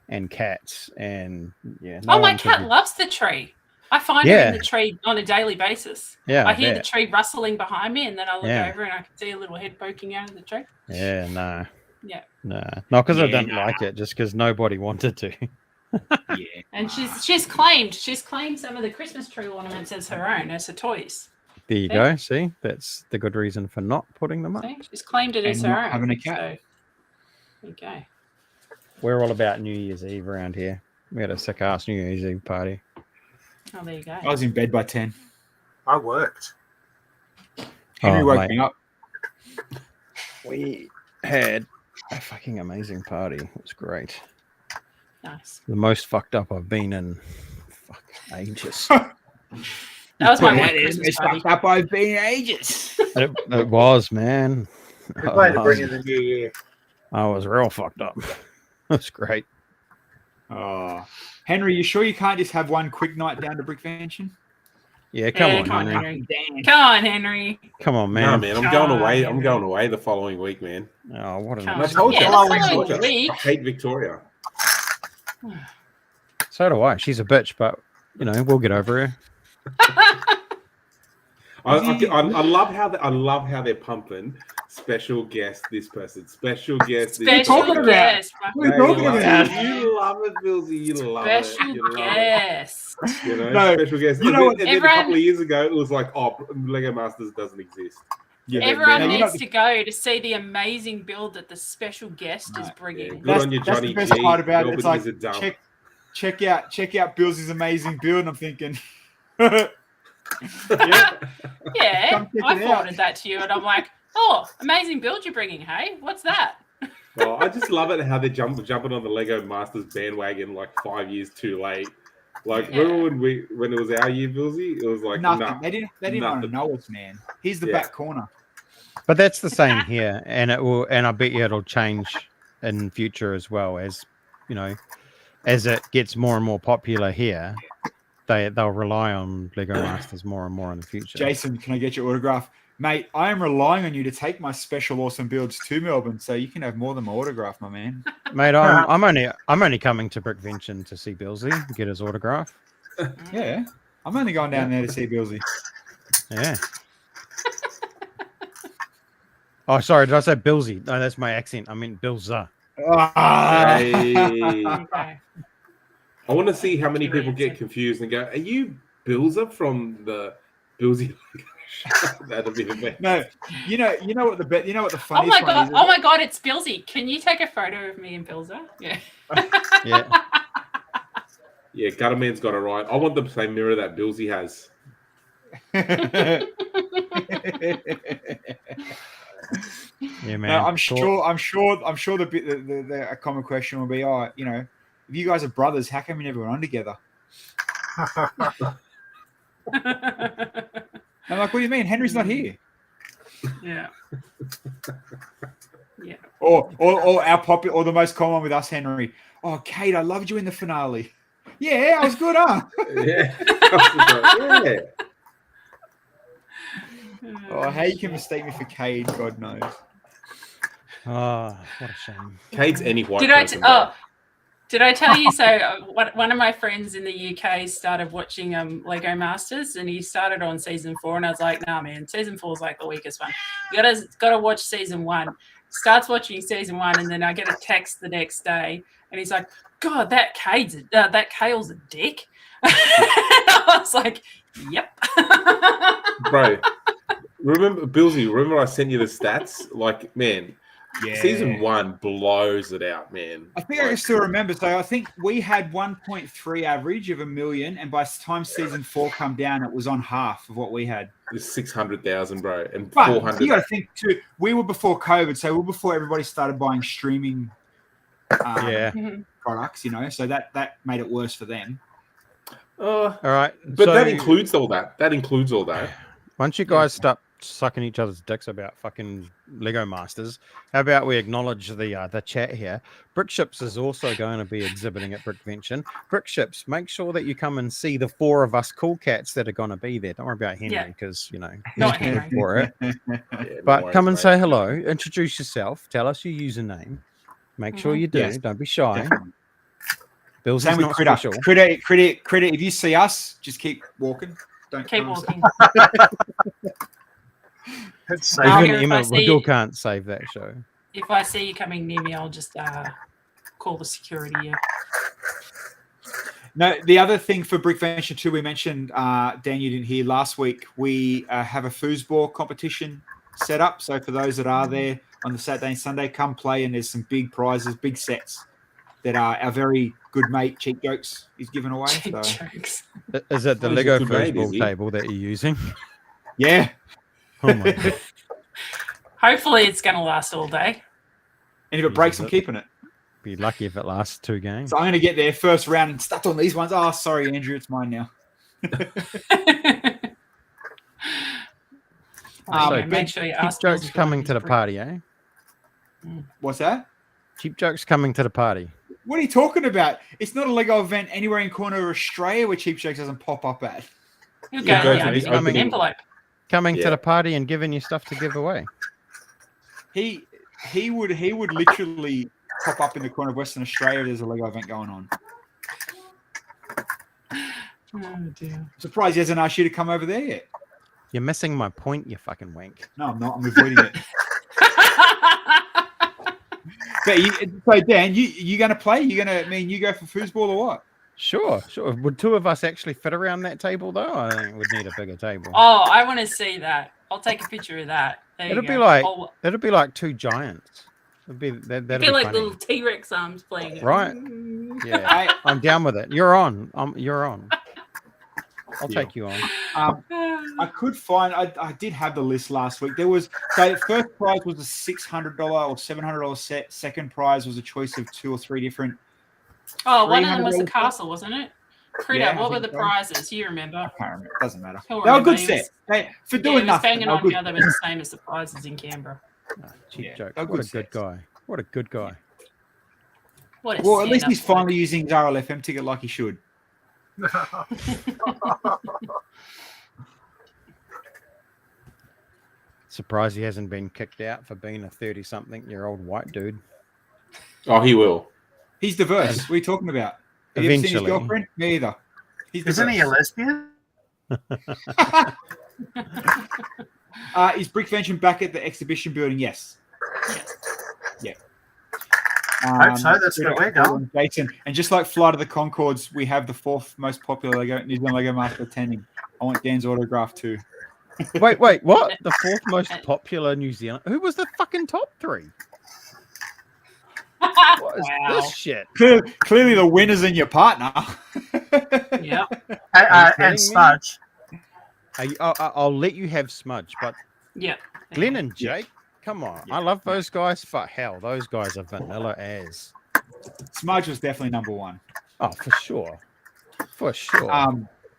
and cats, and yeah. my cat loves the tree. I find her in the tree on a daily basis. Yeah, I hear the tree rustling behind me, and then I look over and I can see a little head poking out of the tree. Yeah, no. Yeah. No, not because I didn't like it, just because nobody wanted to. Yeah. And she's claimed some of the Christmas tree ornaments as her own, as her toys. There you go. See, that's the good reason for not putting them up. See? She's claimed it as And her not own. having a cat. So, there you go. We're all about New Year's Eve around here. We had a sick ass New Year's Eve party. Oh, there you go. I was in bed by 10. I worked. Henry woke me up. We had a fucking amazing party. It was great. Nice. The most fucked up I've been in ages. That was my That one is Christmas as party. fucked up I've been in ages. it was, man. Good way to bring in the new year. I was real fucked up. It was great. Oh, Henry, you sure you can't just have one quick night down to Brickvention? Yeah, come on, come on, Henry. Henry. Damn. Come on, Henry. Come on, man. No, man, I'm going away. I'm Henry. going away the following week, man. Oh, what Come an I on. told you. Yeah, I the hate following Victoria. week. I hate Victoria. So do I. She's a bitch, but we'll get over her. I love how they're pumping special guest this person, special guest this Special person. guest. What are you talking about? You love it, Bilsy. You love it. Special You love guest. it. You know, No, special guest. you know what? And then a Everyone- couple of years ago, it was like, oh, Lego Masters doesn't exist. Yeah, Everyone no, needs to go to see the amazing build that the special guest is Yeah, bringing. good on you, that's Johnny the best G. part about it. Melbourne It's like is a dump. check out Billsy's amazing build, and I'm thinking, Yeah, Come check I it out. forwarded that to you, and I'm like, oh, amazing build you're bringing, hey? What's that? Oh, I just love it how they're jumping on the Lego Masters bandwagon like 5 years too late. Like Yeah. remember when it was our year, Bilsy? It was like nothing. nah. They didn't want to nothing. know us, man. Here's the Yeah. back corner. But that's the same here, and it will, and I bet you it'll change in future as well. As as it gets more and more popular here, they'll rely on Lego Masters more and more in the future. Jason, can I get your autograph? Mate, I am relying on you to take my special awesome builds to Melbourne, so you can have more than my autograph, my man. Mate, I'm only coming to Brickvention to see Bilsy, get his autograph. Yeah. I'm only going down there to see Bilsy. Yeah. Oh, sorry, did I say Bilsy? No, that's my accent. I meant Bilza. Ah. Hey. Okay. I want to see how many Too people get easy. confused and go, "Are you Bilza from the Bilsy?" That'd be the best. No, you know what the Oh funniest my one is? god! Oh my god! It's Bilsy. Can you take a photo of me and Bilza? Yeah. Yeah. Yeah, Gutterman's got it right. I want the same mirror that Bilsy has. Yeah, man. No, I'm sure the a common question will be, if you guys are brothers, how come you never went on together? I'm like, what do you mean? Henry's not here. Yeah. Yeah. Or the most common with us, Henry. Oh, Kate, I loved you in the finale. Yeah, I was good, huh? Yeah. Yeah. Oh, how you can mistake me for Cade, God knows. Oh, what a shame. Kate's any white Did I? person. bro. Did I tell you? So one of my friends in the UK started watching Lego Masters, and he started on season 4, and I was like, "Nah, man, season 4 is like the weakest one. You gotta watch season 1." Starts watching season 1, and then I get a text the next day, and he's like, "God, that Kale's a dick." I was like, "Yep." Bro, remember I sent you the stats? Like, man, Yeah. season 1 blows it out, man. I think I can still remember. So I think we had 1.3 average of 1 million, and by the time season 4 come down, it was on half of what we had. It's 600,000, bro, and But 400. you got to think too. We were before COVID, so we were before everybody started buying streaming Yeah. products. So that made it worse for them. All right. But so that includes all that. That includes all that. once you guys sucking each other's dicks about fucking Lego Masters, how about we acknowledge the chat here? Brickships is also going to be exhibiting at Brickvention. Brickships, make sure that you come and see the 4 of us cool cats that are going to be there. Don't worry about Henry, Yeah. because Not he's Henry. for it. Yeah, no But worries, come and mate. say hello, introduce yourself, tell us your username. Make sure you do. Yes, Don't be shy. Definitely. Bill's Same with not Critter. special. Critter. If you see us, just keep walking. Don't Keep come and- walking. It's Even I'll safe. hear if Emma I see- still can't save that show. If I see you coming near me, I'll just call the security. Yeah. No, the other thing for Brickvention too, we mentioned, Dan, you didn't hear last week, we have a foosball competition set up. So for those that are there on the Saturday and Sunday, come play, and there's some big prizes, big sets that our very good mate Cheap Jokes is giving away. Cheap So jokes. Is it the Oh, he's a Lego good mate, is foosball he? table that you're using? yeah, Oh my god. Hopefully, it's going to last all day. and if it breaks, Jesus, I'm it- keeping it. Be lucky if it lasts 2 games. So I'm going to get there first round and start on these ones. Oh, sorry, Andrew, it's mine now. So Yeah, make sure you Cheap ask. Jokes Bilsy for coming his to the brick. party, eh? What's that? Cheap Jokes coming to the party. What are you talking about? It's not a Lego event anywhere in corner of Australia where Cheap Jokes doesn't pop up at. You'll Yeah, go go to to the the opening opening- envelope. Coming Yeah. to the party and giving you stuff to give away. He would literally pop up in the corner of Western Australia if there's a Lego event going on. Oh dear. Surprised he hasn't asked you to come over there yet. You're missing my point, you fucking wank. No, I'm not. I'm avoiding it. But so Dan, you going to play? You go for foosball or what? Sure. Would 2 of us actually fit around that table, though? I think we'd need a bigger table. Oh, I want to see that. I'll take a picture of that. There you It'll go. be like- Oh, It'd be like 2 giants. That'd it'd be be like funny. little T-Rex arms playing it. Right. Yeah, I, I'm down with it. You're on. You're on. I'll Deal. take you on. I could find. I did have the list last week. There was first prize was a $600 or $700 set. Second prize was a choice of 2 or 3 different. Oh, one of them was the $300. castle, wasn't it? Critter, Yeah, I what were think the so. prizes? You remember? I can't remember. It doesn't matter. He'll They were remember. good He set. was- For Yeah, doing he was nothing. banging they were on good. the other the same as the prizes in Canberra. Cheap Yeah, joke. they're What a good good sets. guy. What a good guy. What a Well, at least stand-up he's finally bloke. using his RLFM ticket like he should. Surprised he hasn't been kicked out for being a 30-something-year-old white dude. Oh, he will. He's diverse. What are you talking about? Have you ever seen his Eventually. girlfriend? Me either. He's Isn't he a diverse. lesbian? Is Brickvention back at the exhibition building? Yes. Yeah. Hope so, that's where we're going. Jason, and just like Flight of the Conchords, we have the 4th most popular New Zealand Lego Master attending. I want Dan's autograph too. Wait, what? The 4th most popular New Zealand. Who was the fucking top 3? What is Wow. this shit? Clearly, the winner's in your partner. Yeah. Are you kidding me? And Smudge. I'll let you have Smudge, but Yeah. Glenn and Jake, come on. Yeah. I love those guys. Fuck hell, those guys are vanilla as. Smudge was definitely number 1. Oh, for sure. For sure.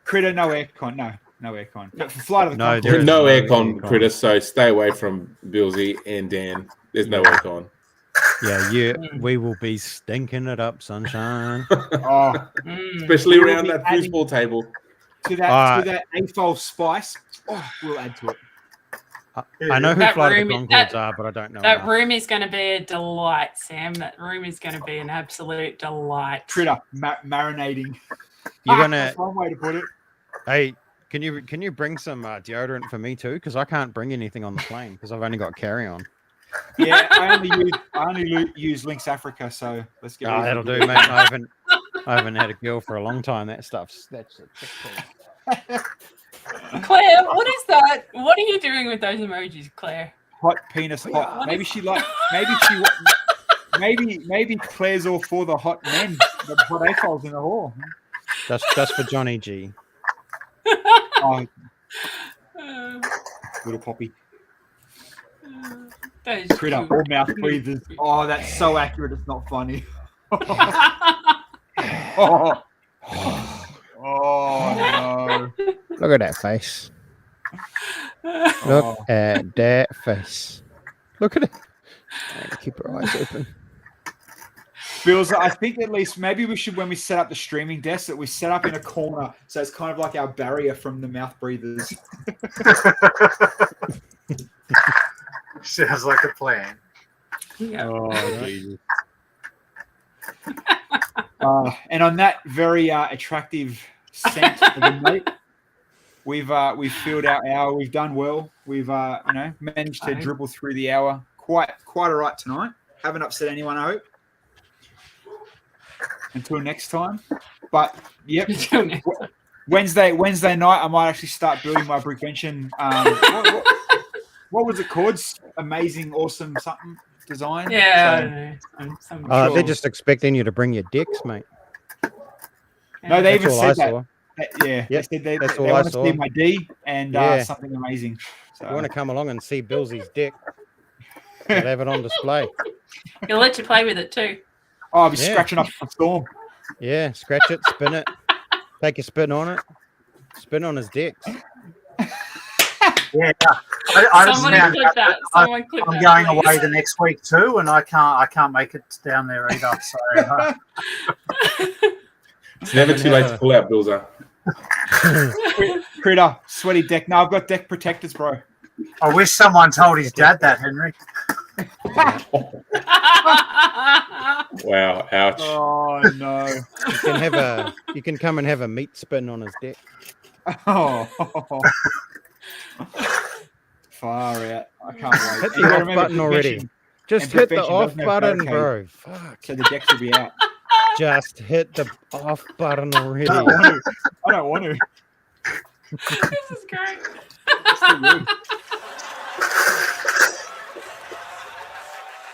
Critter, no aircon. No aircon. But for Flight of the No, Conchords, there is No no aircon, aircon. Critter, so stay away from Bilsy and Dan. There's no aircon. Yeah, we will be stinking it up, sunshine. oh, Mm. Especially We will around be that adding- foosball table. to that AFOL spice. Oh, we'll add to it. I know who That Flight of the room- Conchords are, but I don't know. That enough. room is going to be a delight, Sam. That room is going to be an absolute delight. Critter, marinating. You're gonna. That's one way to put it. Hey, can you bring some deodorant for me too? Because I can't bring anything on the plane because I've only got carry on. Yeah, I only use Lynx Africa, so let's get. Oh, rid of that'll it. do, mate. I haven't had a girl for a long time. That's a trick call. Claire, what is that? What are you doing with those emojis, Claire? Hot penis, hot. What Maybe is- she like. Maybe Claire's all for the hot men, the hot AFOLs in the hall. That's for Johnny G. Oh, Uh, little poppy. that is Critter, cute. all mouth breathers. Oh, that's so accurate. It's not funny. Oh, oh no. Look at that face. Look Oh. at that face. Look at it. Keep her eyes open. Feels. I think at least maybe we should, when we set up the streaming desk, that we set up in a corner so it's kind of like our barrier from the mouth breathers. Sounds like a plan. Yeah. Oh, Jesus. And on that very attractive scent of the meat, we've filled our hour. We've done well. We've managed to dribble through the hour quite all right tonight. Haven't upset anyone, I hope. Until next time. But yep. Wednesday night, I might actually start building my brick bench. And what was it called? Amazing, awesome, something design. Yeah. They're just expecting you to bring your dicks, mate. No, they That's even all I said that. saw. Yeah, Yep, they said they that's all want I to saw. see my D and Yeah. something amazing. So You want to come along and see Bilsy's dick? They'll have it on display. He'll let you play with it too. oh, I'll be Yeah. scratching up the storm. Yeah, scratch it, spin it, take a spin on it, spin on his dicks. Yeah, I just Someone found clip out that. Someone clip I'm that, going please. away the next week too, and I can't make it down there either. So It's never too late to pull out, Bilza. Critter, sweaty deck. No, I've got deck protectors, bro. I wish someone told his dad that, Henry. Wow, ouch. Oh no. You can come and have a meat spin on his dick. Oh. Far out. I can't wait. Hit You the gotta off remember button already. prevention, Just and hit the prevention off doesn't have button, barricade. bro. Fuck. so the decks will be out. Just hit the off button already. I don't want to. This is great. It's too rude.